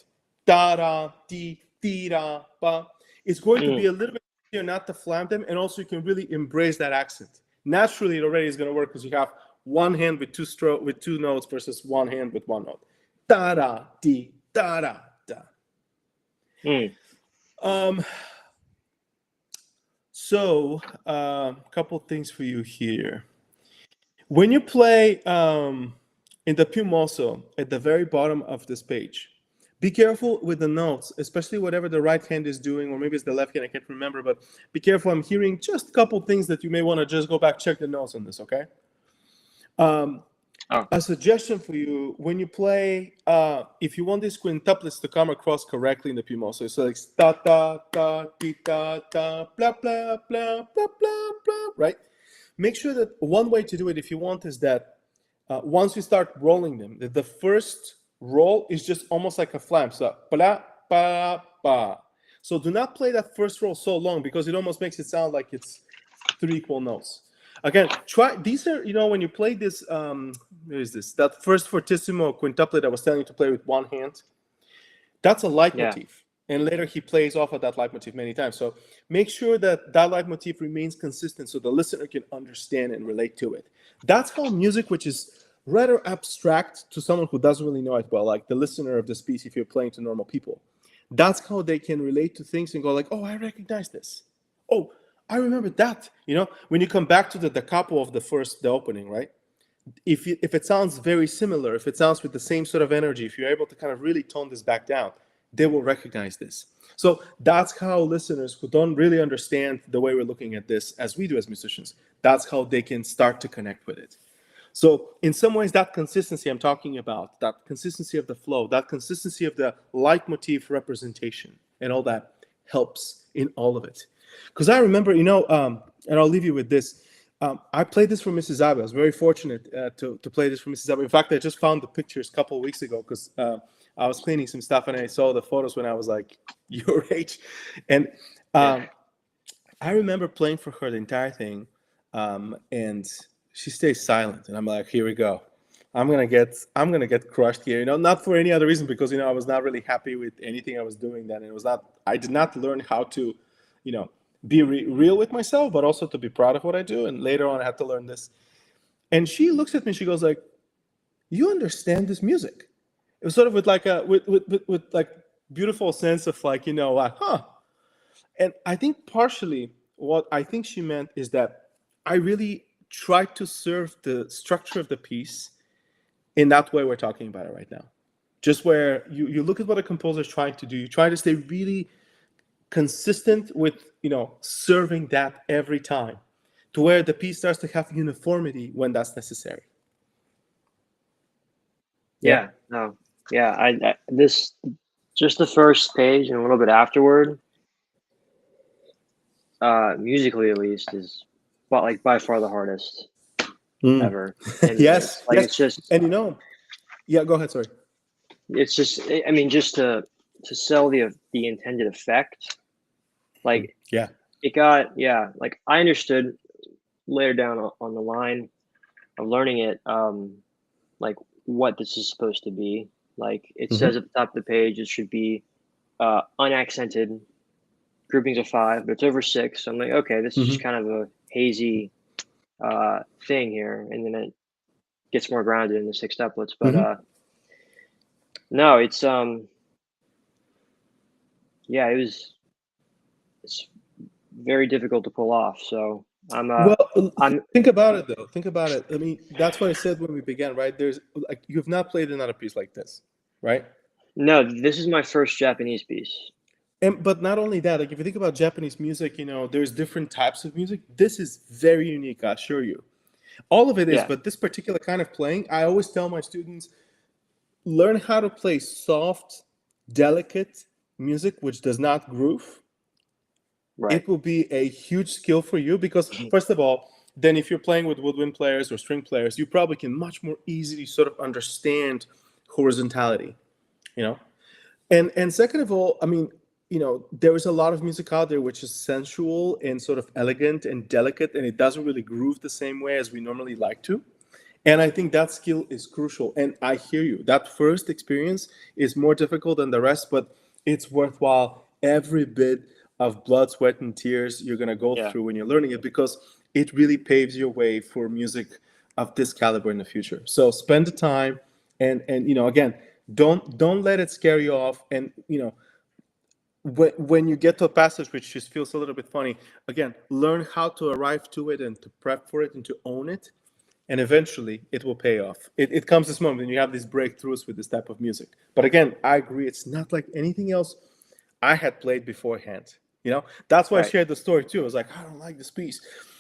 Da-da, dee, dee-da, ba. It's going to be a little bit easier not to flam them, and also you can really embrace that accent. Naturally, it already is going to work because you have one hand with two notes versus one hand with one note. Da-da, dee, da-da, da. So, a couple things for you here. When you play in the piumoso at the very bottom of this page, be careful with the notes, especially whatever the right hand is doing, or maybe it's the left hand, I can't remember, but be careful. I'm hearing just a couple things that you may want to just go back, check the notes on this, okay? A suggestion for you, when you play, if you want these quintuplets to come across correctly in the piumoso, so like ta ta ta ti ta ta blah blah blah blah blah blah, right? Make sure that one way to do it, if you want, is that once you start rolling them, the first roll is just almost like a flam. So blah ba ba. So do not play that first roll so long, because it almost makes it sound like it's three equal notes. Again, try these are, when you play this, where is this? That first fortissimo quintuplet I was telling you to play with one hand, that's a leitmotif. And later he plays off of that leitmotif many times. So make sure that that leitmotif remains consistent so the listener can understand and relate to it. That's how music, which is rather abstract to someone who doesn't really know it well, like the listener of this piece, if you're playing to normal people, that's how they can relate to things and go like, oh, I recognize this. Oh, I remember that. When you come back to the capo of the opening, right? If it sounds very similar, if it sounds with the same sort of energy, if you're able to kind of really tone this back down, they will recognize this. So that's how listeners who don't really understand the way we're looking at this as we do as musicians, that's how they can start to connect with it. So in some ways, that consistency I'm talking about, that consistency of the flow, that consistency of the leitmotif representation and all that helps in all of it. Because I remember, and I'll leave you with this, I played this for Mrs. Abe. I was very fortunate to play this for Mrs. Abe. In fact, I just found the pictures a couple of weeks ago because I was cleaning some stuff and I saw the photos when I was like your age. And I remember playing for her the entire thing, and she stays silent. And I'm like, here we go. I'm gonna get crushed here. Not for any other reason, because I was not really happy with anything I was doing then. I did not learn how to, be real with myself, but also to be proud of what I do. And later on, I had to learn this. And she looks at me. She goes like, "You understand this music?" It was sort of with like a with like beautiful sense of like huh. And I think partially what I think she meant is that I really tried to serve the structure of the piece in that way we're talking about it right now. Just where you look at what a composer is trying to do, you try to stay really consistent with serving that every time, to where the piece starts to have uniformity when that's necessary. Yeah. No. Yeah. I this just the first page and a little bit afterward, musically at least, is by far the hardest ever. And yes. It's just, and yeah, go ahead. Sorry. It's just, I mean, just to sell the intended effect. It got, like I understood later down on the line of learning it, like what this is supposed to be. Like it says at the top of the page, it should be unaccented groupings of 5, but it's over 6. So I'm like, okay, this is just kind of a hazy thing here, and then it gets more grounded in the 6 couplets. But no, it's it's very difficult to pull off. So I'm think about it though. Think about it. I mean, that's what I said when we began, right? There's like, you've not played another piece like this, right? No, this is my first Japanese piece. But not only that, like if you think about Japanese music, there's different types of music. This is very unique, I assure you. All of it is, but this particular kind of playing, I always tell my students, learn how to play soft, delicate music which does not groove. Right. It will be a huge skill for you, because first of all, then if you're playing with woodwind players or string players, you probably can much more easily sort of understand horizontality, And second of all, I mean, there is a lot of music out there which is sensual and sort of elegant and delicate, and it doesn't really groove the same way as we normally like to. And I think that skill is crucial. And I hear you. That first experience is more difficult than the rest, but it's worthwhile every bit of blood, sweat, and tears you're going to go through when you're learning it, because it really paves your way for music of this caliber in the future. So spend the time, and again, don't let it scare you off. And when you get to a passage which just feels a little bit funny, again, learn how to arrive to it and to prep for it and to own it, and eventually it will pay off. It comes this moment and you have these breakthroughs with this type of music. But again, I agree, it's not like anything else I had played beforehand. That's why I shared the story too. I was like, I don't like this piece,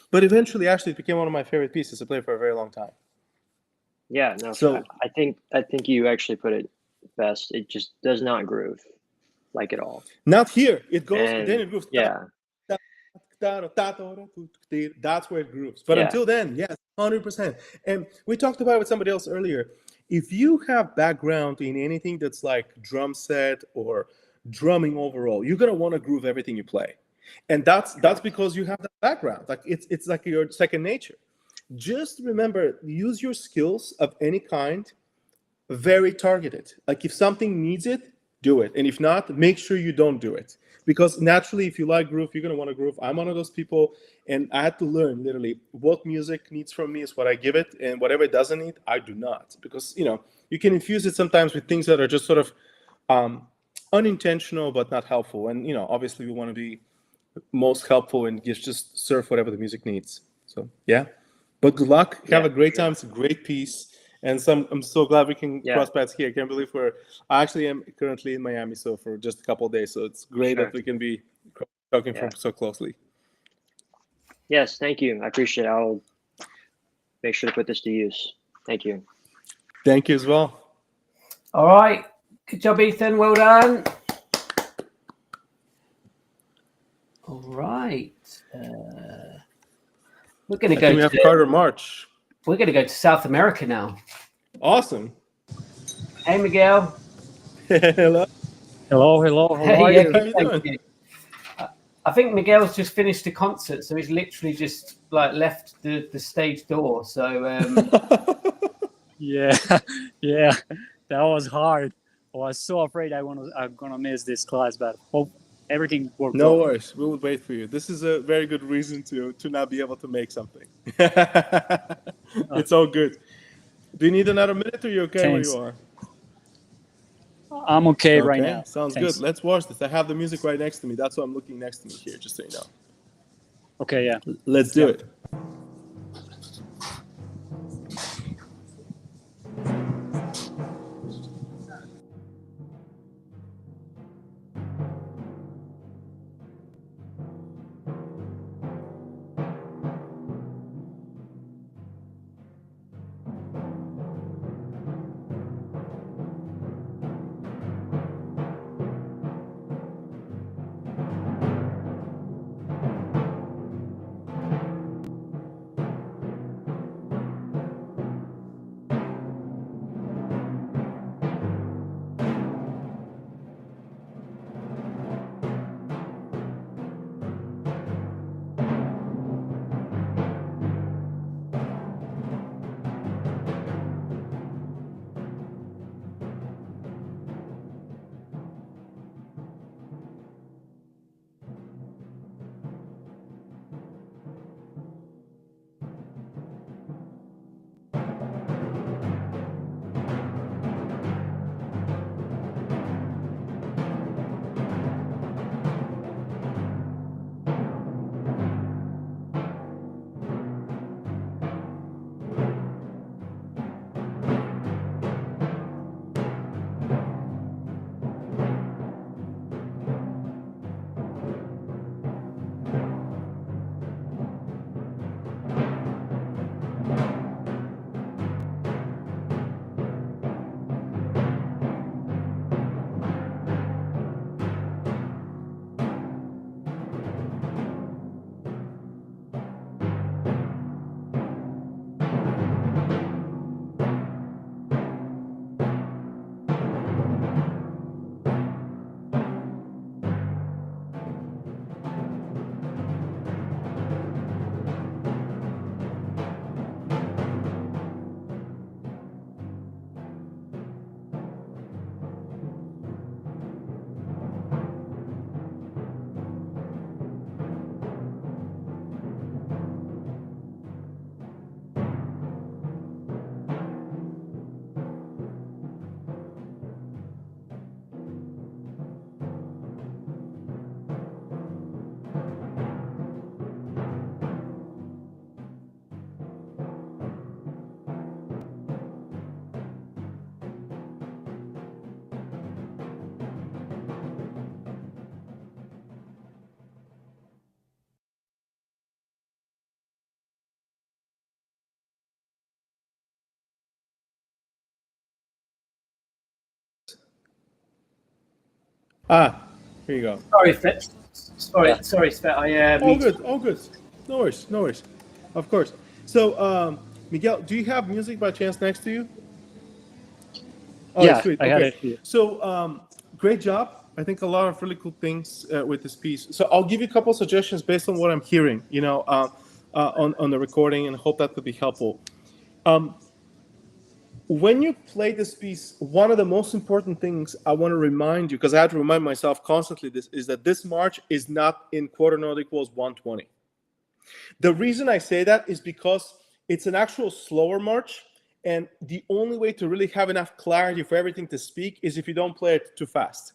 but eventually, actually, it became one of my favorite pieces to play for a very long time. Yeah, no. So I think you actually put it best. It just does not groove like at all. Not here. It goes, and then it grooves. Yeah. That's where it grooves. But until then, yes, 100%. And we talked about it with somebody else earlier. If you have background in anything that's like drum set or drumming overall, you're gonna want to groove everything you play, and that's because you have that background. Like it's like your second nature. Just remember, use your skills of any kind very targeted. Like if something needs it, do it, and if not, make sure you don't do it, because naturally, if you like groove, you're gonna want to groove. I'm one of those people, and I had to learn literally what music needs from me is what I give it, and whatever it doesn't need, I do not, because you can infuse it sometimes with things that are just sort of unintentional but not helpful. And obviously we want to be most helpful and just serve whatever the music needs. So but good luck, have a great time. It's a great piece, and I'm so glad we can cross paths here. I can't believe I actually am currently in Miami, so for just a couple of days, so it's great that we can be talking from so closely. Yes, thank you, I appreciate it. I'll make sure to put this to use. Thank you as well. All right. Good job, Ethan. Well done. All right. We're going to I go think we have Carter March. We're going to go to South America now. Awesome. Hey, Miguel. Hello. Hello. How are Yeah, you? How you thank doing? you. I think Miguel's just finished a concert, so he's literally just like left the stage door. So Yeah, yeah, that was hard. I was so afraid I'm gonna miss this class, but hope everything worked No well. worries. We will wait for you. This is a very good reason to not be able to make something. It's all good. Do you need another minute, or you okay where Thanks. you are? I'm okay right now. Sounds Thanks. good. Let's watch this. I have the music right next to me. That's why I'm looking next to me here, just so you know. Okay, yeah. Let's do it. Here you go. sorry, Svet. Sorry, Svet. All good. No worries. Of course. So, Miguel, do you have music by chance next to you? Oh, Yeah, sweet. I had Okay. it here. So, great job. I think a lot of really cool things with this piece. So I'll give you a couple of suggestions based on what I'm hearing, on the recording, and hope that could be helpful. When you play this piece, one of the most important things I want to remind you, because I have to remind myself constantly this, is that this march is not in quarter note equals 120. The reason I say that is because it's an actual slower march, and the only way to really have enough clarity for everything to speak is if you don't play it too fast.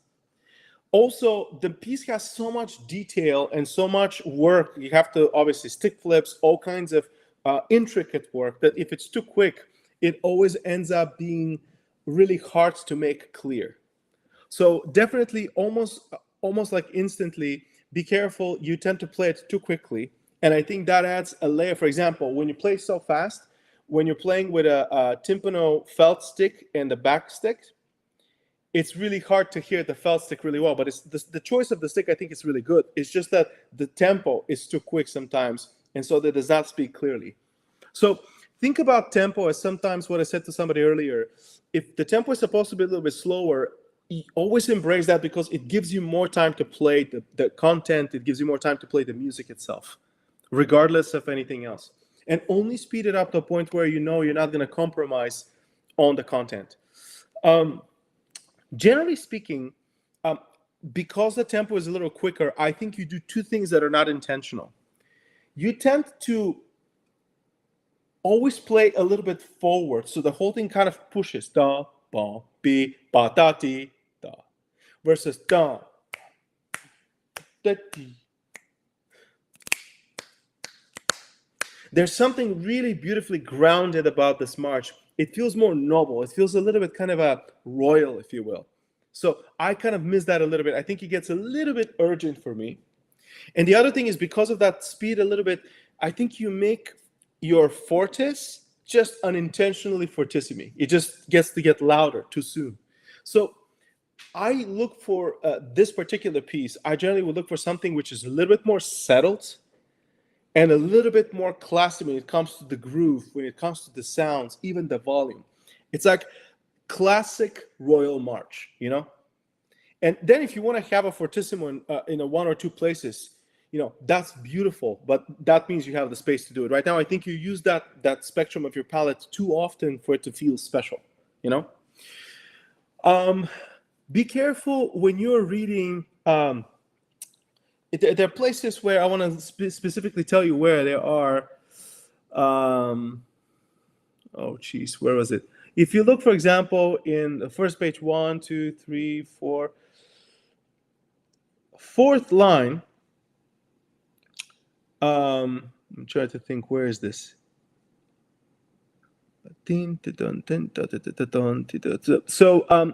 Also, the piece has so much detail and so much work. You have to obviously stick flips, all kinds of intricate work, that if it's too quick, it always ends up being really hard to make clear. So definitely, almost like instantly, be careful. You tend to play it too quickly, and I think that adds a layer. For example, when you play so fast, when you're playing with a timpano felt stick and the back stick, it's really hard to hear the felt stick really well. But it's the choice of the stick, I think, is really good. It's just that the tempo is too quick sometimes and so that does not speak clearly. So think about tempo as sometimes what I said to somebody earlier. If the tempo is supposed to be a little bit slower, always embrace that, because it gives you more time to play the content. It gives you more time to play the music itself, regardless of anything else. And only speed it up to a point where you know you're not going to compromise on the content. Generally speaking, because the tempo is a little quicker, I think you do two things that are not intentional. You tend to always play a little bit forward, so the whole thing kind of pushes da, ba, bi, ba, da, ti, da, versus da, da, ti. There's something really beautifully grounded about this march. It feels more noble. It feels a little bit kind of a royal, if you will. So I kind of miss that a little bit. I think it gets a little bit urgent for me. And the other thing is, because of that speed a little bit, I think you make your fortes just unintentionally fortissimi. It just gets to get louder too soon. So I look for this particular piece. I generally would look for something which is a little bit more settled and a little bit more classy when it comes to the groove, when it comes to the sounds, even the volume. It's like classic royal march, you know? And then if you want to have a fortissimo in a one or two places, you know, that's beautiful, but that means you have the space to do it. Right now, I think you use that spectrum of your palette too often for it to feel special, you know? Be careful when you're reading. There are places where I want to specifically tell you where there are. Oh, geez, where was it? If you look, for example, in the first page, 1, 2, 3, 4, fourth line. I'm trying to think, where is this? So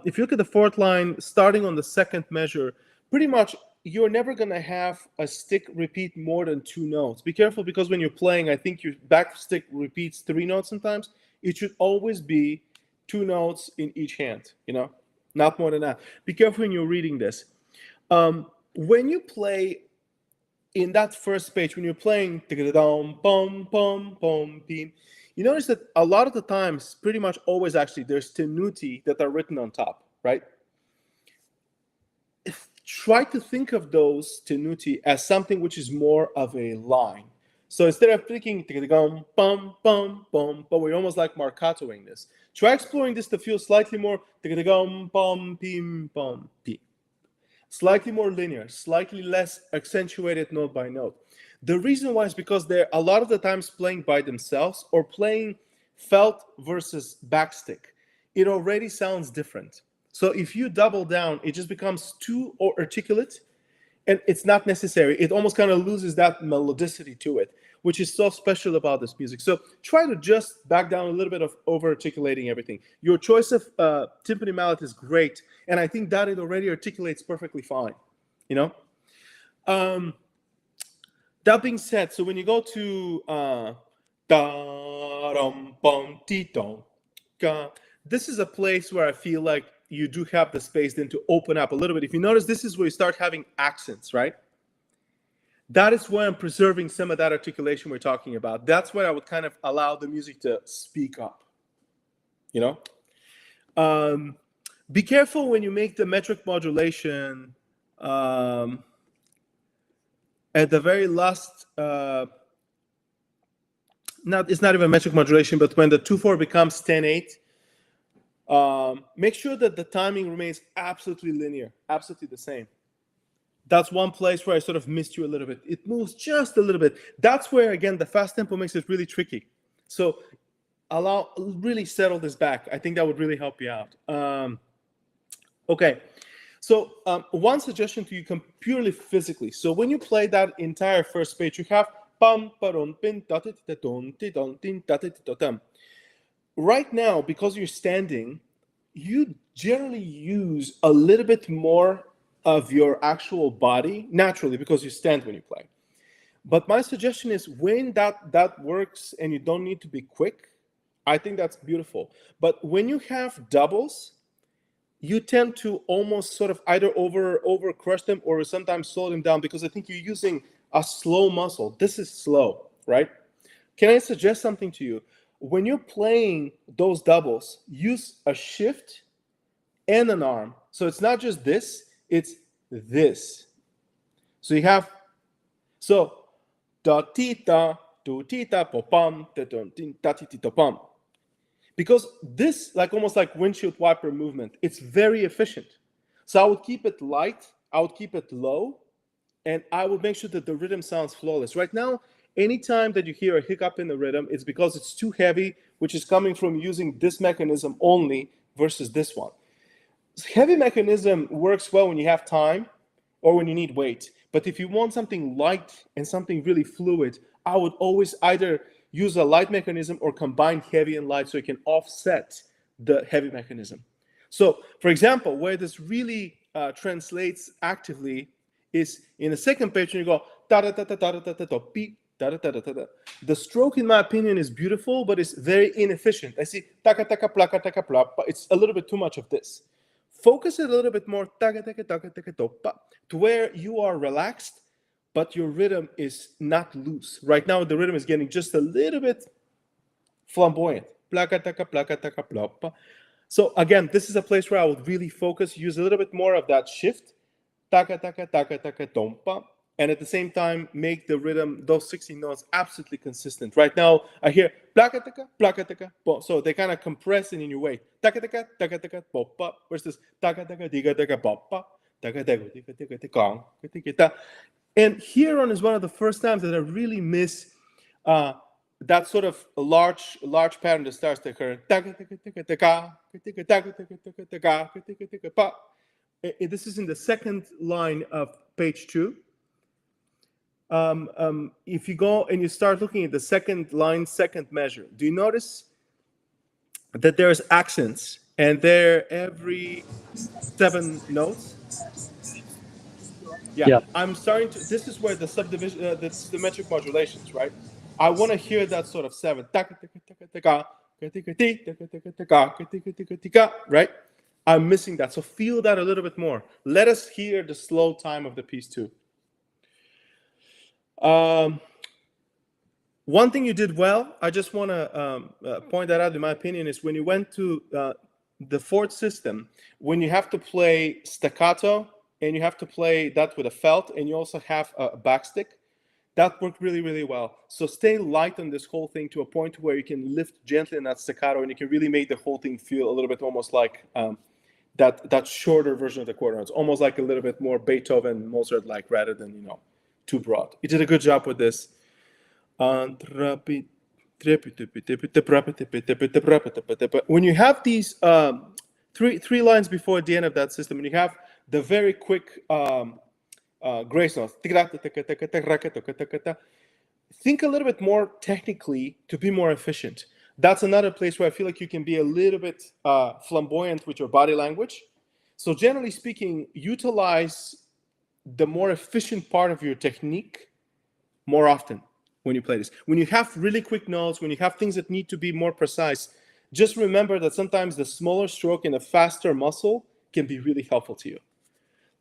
if you look at the fourth line, starting on the second measure, pretty much you're never going to have a stick repeat more than 2 notes. Be careful, because when you're playing, I think your back stick repeats 3 notes sometimes. It should always be 2 notes in each hand, you know, not more than that. Be careful when you're reading this. When you play in that first page, when you're playing, you notice that a lot of the times, pretty much always actually, there's tenuti that are written on top, right? Try to think of those tenuti as something which is more of a line. So instead of thinking bum bum bum, but we're almost like marcatoing this. Try exploring this to feel slightly more bum pim bum pim. Slightly more linear, slightly less accentuated note by note. The reason why is because they're a lot of the times playing by themselves or playing felt versus backstick. It already sounds different. So if you double down, it just becomes too articulate, and it's not necessary. It almost kind of loses that melodicity to it, which is so special about this music. So try to just back down a little bit of over-articulating everything. Your choice of timpani mallet is great, and I think that it already articulates perfectly fine, you know? That being said, so when you go to this is a place where I feel like you do have the space then to open up a little bit. If you notice, this is where you start having accents, right? That is where I'm preserving some of that articulation we're talking about. That's where I would kind of allow the music to speak up, you know? Be careful when you make the metric modulation at the very last, it's not even metric modulation, but when the 2/4 becomes 10/8, make sure that the timing remains absolutely linear, absolutely the same. That's one place where I sort of missed you a little bit. It moves just a little bit. That's where, again, the fast tempo makes it really tricky. So really settle this back. I think that would really help you out. Okay. So one suggestion to you purely physically. So when you play that entire first page, you have right now, because you're standing, you generally use a little bit more of your actual body naturally because you stand when you play. But my suggestion is when that works and you don't need to be quick, I think that's beautiful. But when you have doubles, you tend to almost sort of either over crush them or sometimes slow them down because I think you're using a slow muscle. This is slow, right? Can I suggest something to you? When you're playing those doubles, use a shift and an arm. So it's not just this, it's this. So you have, so da ti ta do ti ta po pam ta ti ti ta pam. Because this, like almost like windshield wiper movement, it's very efficient. So I would keep it light, I would keep it low, and I would make sure that the rhythm sounds flawless. Right now, anytime that you hear a hiccup in the rhythm, it's because it's too heavy, which is coming from using this mechanism only versus this one. Heavy mechanism works well when you have time or when you need weight. But if you want something light and something really fluid, I would always either use a light mechanism or combine heavy and light so you can offset the heavy mechanism. So, for example, where this really translates actively is in the second page when you go da da da da da da da da beep da da da da da. The stroke, in my opinion, is beautiful, but it's very inefficient. I see taka taka plaka taka plaka, but it's a little bit too much of this. Focus it a little bit more taka taka taka taka topa to where you are relaxed, but your rhythm is not loose. Right now, the rhythm is getting just a little bit flamboyant. Plaka taka plaka taka plapa. So again, this is a place where I would really focus, use a little bit more of that shift, taka taka taka taka tompa, and at the same time make the rhythm, those 16 notes, absolutely consistent. Right now, I hear plaka taka, so they kind of compress it in your way. Taka taka popa versus taka taka diga taka popa, taka taka diga diga tikang, tikita. And here on is one of the first times that I really miss that sort of large pattern that starts to occur. This is in the second line of page 2. If you go and you start looking at the second line, second measure, do you notice that there's accents and they're every 7 notes? Yeah. I'm starting to, this is where the subdivision, the symmetric modulations, right? I want to hear that sort of 7. Right? I'm missing that. So feel that a little bit more. Let us hear the slow time of the piece too. One thing you did well, I just want to point that out, in my opinion, is when you went to the fourth system, when you have to play staccato and you have to play that with a felt and you also have a backstick, that worked really, really well. So stay light on this whole thing to a point where you can lift gently in that staccato and you can really make the whole thing feel a little bit almost like that shorter version of the quarter notes, almost like a little bit more Beethoven, Mozart-like, rather than, too broad. You did a good job with this. When you have these three lines before the end of that system, and you have the very quick grace notes, think a little bit more technically to be more efficient. That's another place where I feel like you can be a little bit flamboyant with your body language. So generally speaking, utilize the more efficient part of your technique more often when you play this. When you have really quick notes, when you have things that need to be more precise, just remember that sometimes the smaller stroke and the faster muscle can be really helpful to you.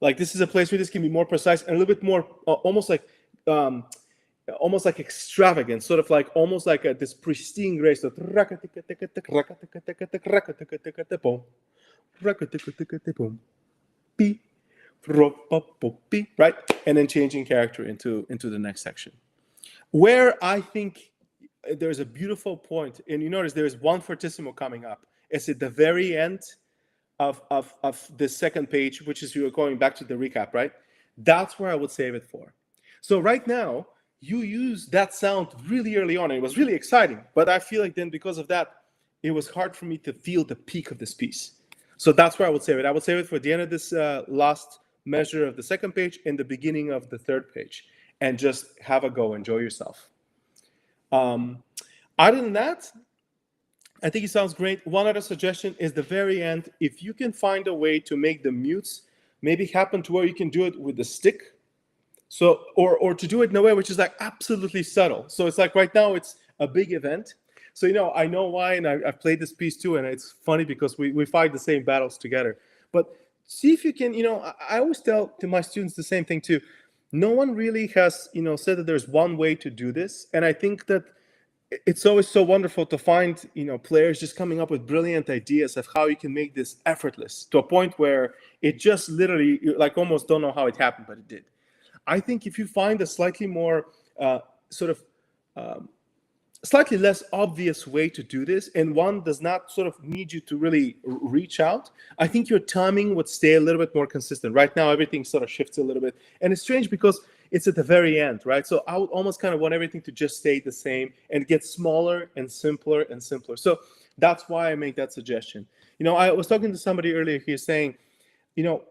Like this is a place where this can be more precise and a little bit more almost like extravagant, sort of like almost like this pristine grace. Right? And then changing character into the next section. Where I think there's a beautiful point, and you notice there's one fortissimo coming up. It's at the very end of the second page, which is you're going back to the recap, right? That's where I would save it for. So right now, you use that sound really early on. And it was really exciting, but I feel like then because of that, it was hard for me to feel the peak of this piece. So that's where I would save it. I would save it for the end of this last measure of the second page and the beginning of the third page, and just have a go, enjoy yourself. Other than that, I think it sounds great. One other suggestion is the very end. If you can find a way to make the mutes maybe happen to where you can do it with the stick, so or to do it in a way which is like absolutely subtle. So it's like right now it's a big event. So I know why, and I've played this piece too, and it's funny because we fight the same battles together. But see if you can, I always tell to my students the same thing too. no one really has, said that there's one way to do this. And I think that it's always so wonderful to find, players just coming up with brilliant ideas of how you can make this effortless to a point where it just literally, like, almost don't know how it happened, but it did. I think if you find a slightly more slightly less obvious way to do this, and one does not sort of need you to really reach out, I think your timing would stay a little bit more consistent. Right now, everything sort of shifts a little bit. And it's strange because it's at the very end, right? So I would almost kind of want everything to just stay the same and get smaller and simpler and simpler. So that's why I make that suggestion. I was talking to somebody earlier here saying,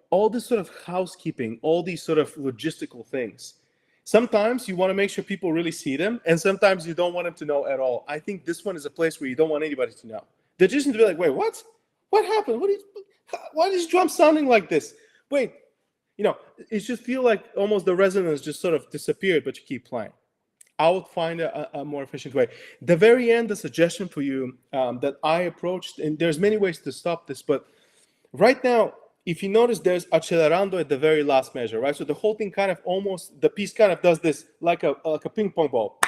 all this sort of housekeeping, all these sort of logistical things, sometimes you want to make sure people really see them, and sometimes you don't want them to know at all. I think this one is a place where you don't want anybody to know. They're just going to be like, wait, what? What happened? Why is drum sounding like this? Wait, it just feel like almost the resonance just sort of disappeared, but you keep playing. I would find a more efficient way. The very end, the suggestion for you that I approached, and there's many ways to stop this, but right now, if you notice, there's accelerando at the very last measure, right? So the whole thing kind of almost, the piece kind of does this like a ping pong ball.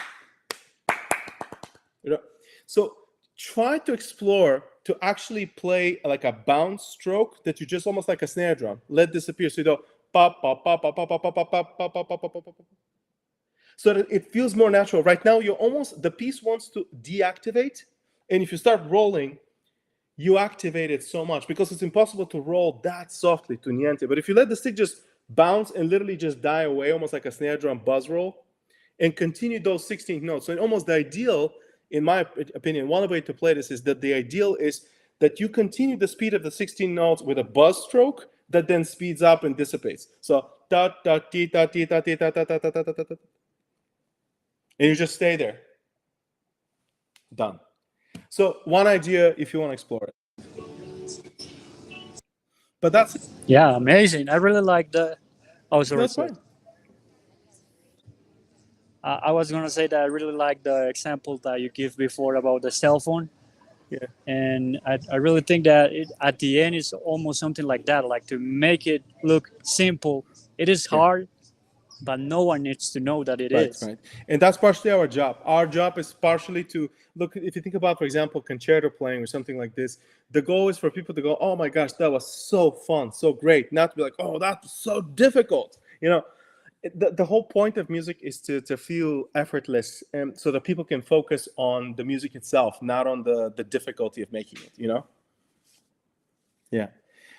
So try to explore to actually play like a bounce stroke that you just almost like a snare drum. Let disappear. So you go pop, pop, pop, pop, pop, pop, pop, pop, pop, pop, pop, pop, pop, pop. So that it feels more natural. Right now, the piece wants to deactivate. And if you start rolling, you activate it so much because it's impossible to roll that softly to niente. But if you let the stick just bounce and literally just die away, almost like a snare drum buzz roll, and continue those 16 notes. So almost the ideal, in my opinion, one way to play this is that the ideal is that you continue the speed of the 16 notes with a buzz stroke that then speeds up and dissipates. So da da ti da ti da ti da da da da da da da. And you just stay there. Done. So one idea if you want to explore it. But that's it. Yeah, amazing. I really like the. Oh, sorry. That's fine. I was gonna say that I really like the example that you give before about the cell phone. Yeah. And I really think that at the end it's almost something like that, like to make it look simple. It is hard, but no one needs to know that it is. Right. And that's partially our job. Our job is partially to look, if you think about, for example, concerto playing or something like this, the goal is for people to go, oh my gosh, that was so fun, so great. Not to be like, oh, that was so difficult. The whole point of music is to feel effortless, and so that people can focus on the music itself, not on the difficulty of making it, Yeah.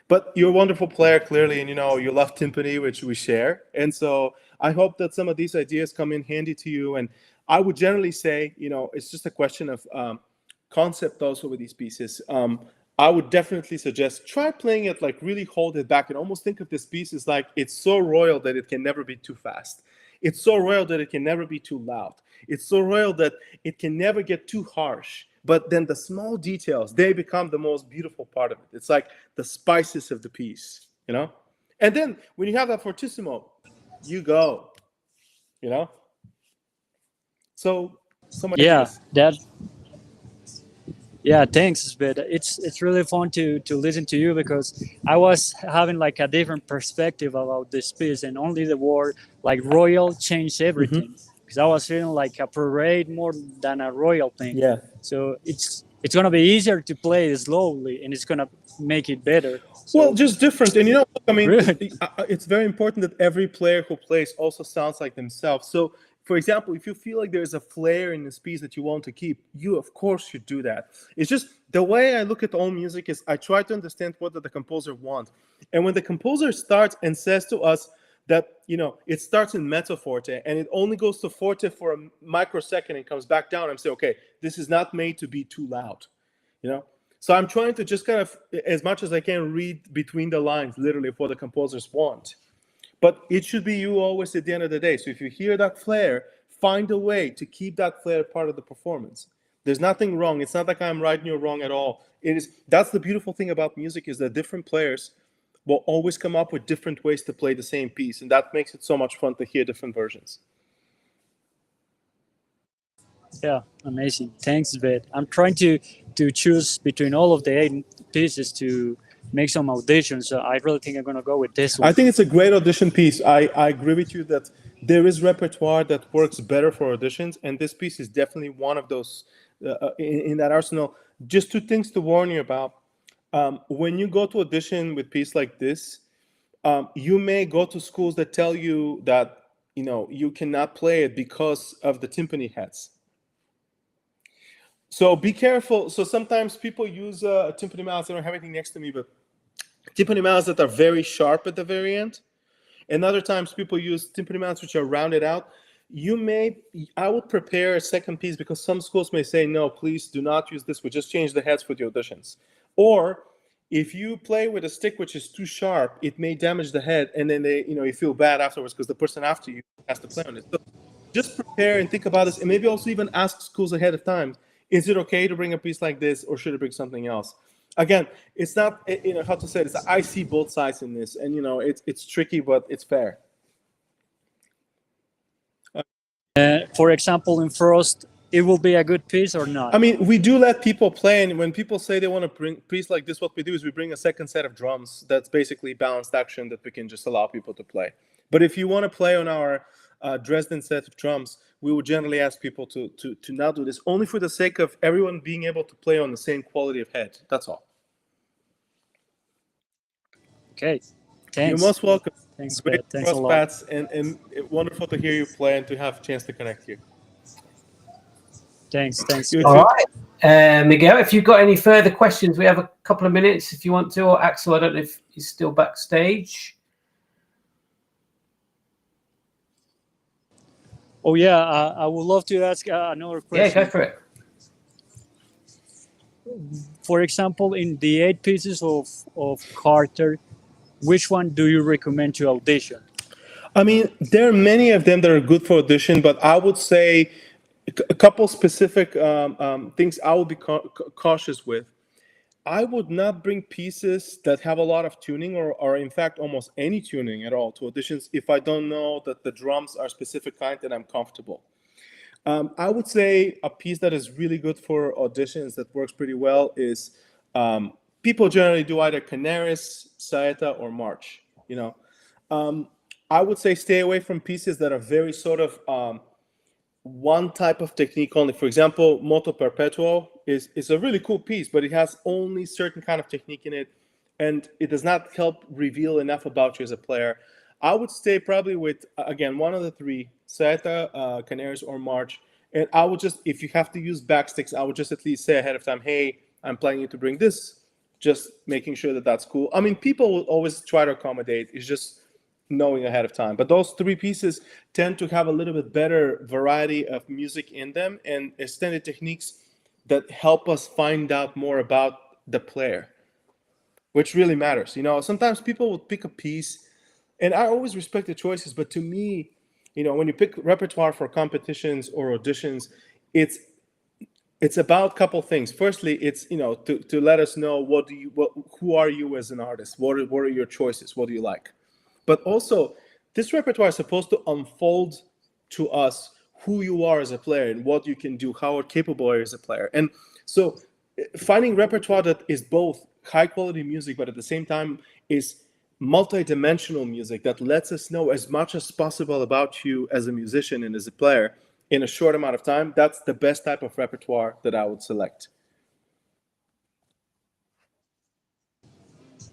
But you're a wonderful player, clearly, and you love timpani, which we share. And so I hope that some of these ideas come in handy to you. And I would generally say, it's just a question of concept also with these pieces. I would definitely suggest try playing it, like really hold it back and almost think of this piece as like it's so royal that it can never be too fast. It's so royal that it can never be too loud. It's so royal that it can never get too harsh. But then the small details, they become the most beautiful part of it. It's like the spices of the piece, And then when you have that fortissimo, you go, So much. Yeah, thanks, Svet. It's really fun to listen to you because I was having like a different perspective about this piece, and only the word like royal changed everything. Because I was feeling like a parade more than a royal thing. Yeah. So it's gonna be easier to play slowly, and it's gonna make it better. Well, just different, and Really? it's very important that every player who plays also sounds like themselves. So, for example, if you feel like there's a flair in this piece that you want to keep, you of course should do that. It's just the way I look at all music is I try to understand what the composer wants, and when the composer starts and says to us that it starts in mezzo forte and it only goes to forte for a microsecond and comes back down, I'm saying, okay, this is not made to be too loud, So I'm trying to just kind of, as much as I can, read between the lines, literally, what the composers want. But it should be you always at the end of the day. So if you hear that flair, find a way to keep that flair part of the performance. There's nothing wrong. It's not like I'm right and you're wrong at all. That's the beautiful thing about music, is that different players will always come up with different ways to play the same piece. And that makes it so much fun to hear different versions. Yeah, amazing. Thanks, Svet. I'm trying to choose between all of the 8 pieces to make some auditions. So I really think I'm gonna go with this one. I think it's a great audition piece. I agree with you that there is repertoire that works better for auditions, and this piece is definitely one of those in that arsenal. Just two things to warn you about. When you go to audition with piece like this, you may go to schools that tell you that you cannot play it because of the timpani heads. So be careful. So sometimes people use timpani mouths. I don't have anything next to me, but timpani mouths that are very sharp at the very end. And other times people use timpani mouths which are rounded out. I would prepare a second piece because some schools may say, no, please do not use this. We just change the heads for the auditions. Or if you play with a stick which is too sharp, it may damage the head, and then you feel bad afterwards because the person after you has to play on it. So just prepare and think about this, and maybe also even ask schools ahead of time, is it okay to bring a piece like this, or should I bring something else? Again, it's not, how to say it. I see both sides in this, and it's tricky, but it's fair. For example, in Frost, it will be a good piece or not? I mean, we do let people play, and when people say they want to bring a piece like this, what we do is we bring a second set of drums that's basically balanced action that we can just allow people to play. But if you want to play on our Dresden set of drums, we would generally ask people to not do this, only for the sake of everyone being able to play on the same quality of head. That's all. Okay, thanks. You're most welcome. Thanks, Great thanks a lot. Pats, and wonderful to hear you play and to have a chance to connect here. Thanks. All right. Miguel, if you've got any further questions, we have a couple of minutes if you want to, or Axel, I don't know if he's still backstage. Oh, yeah, I would love to ask another question. Yeah, go for it. For example, in the 8 pieces of Carter, which one do you recommend to audition? I mean, there are many of them that are good for audition, but I would say a couple specific things I would be cautious with. I would not bring pieces that have a lot of tuning or in fact almost any tuning at all to auditions if I don't know that the drums are specific kind and I'm comfortable. I would say a piece that is really good for auditions that works pretty well is people generally do either Canaris, Saeta, or March. I would say stay away from pieces that are very sort of one type of technique only. For example, Moto Perpetuo is a really cool piece, but it has only certain kind of technique in it, and it does not help reveal enough about you as a player. I would stay probably with, again, one of the 3, Saeta, Canaris, or March. And I would just, if you have to use backsticks, I would just at least say ahead of time, hey, I'm planning to bring this, just making sure that that's cool. I mean, people will always try to accommodate. It's just knowing ahead of time. But those 3 pieces tend to have a little bit better variety of music in them and extended techniques that help us find out more about the player, which really matters. Sometimes people will pick a piece, and I always respect the choices, but to me, when you pick repertoire for competitions or auditions, it's about a couple things. Firstly, it's to let us know who are you as an artist, what are your choices, what do you like. But also, this repertoire is supposed to unfold to us who you are as a player and what you can do, how capable you are as a player. And so finding repertoire that is both high quality music, but at the same time is multi-dimensional music that lets us know as much as possible about you as a musician and as a player in a short amount of time, that's the best type of repertoire that I would select.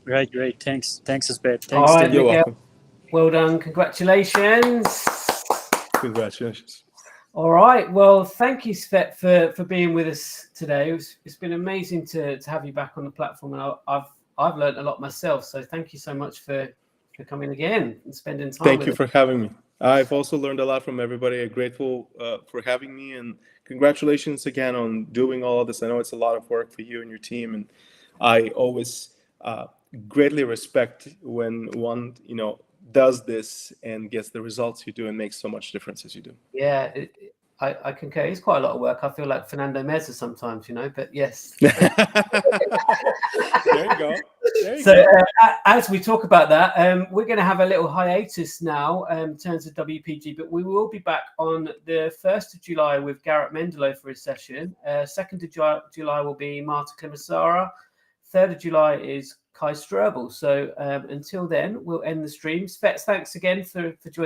Great. Thanks, Svet. Thanks. All right, You're Miguel. welcome. Well done. Congratulations. Congratulations. All right. Well, thank you, Svet, for being with us today. It's been amazing to have you back on the platform, and I've learned a lot myself. So thank you so much for coming again and spending time. Thank you for having me. I've also learned a lot from everybody. I'm grateful for having me, and congratulations again on doing all of this. I know it's a lot of work for you and your team, and I always greatly respect when one does this and gets the results you do and makes so much difference as you do. Yeah, I concur. It's quite a lot of work. I feel like Fernando Meza sometimes, but yes. There you go. As we talk about that, we're going to have a little hiatus now in terms of WPG, but we will be back on the 1st of July with Garrett Mendelow for his session. 2nd of July will be Marta Clemisara. 3rd of July is Kai Strobel. So until then, we'll end the stream. Svets, thanks again for joining.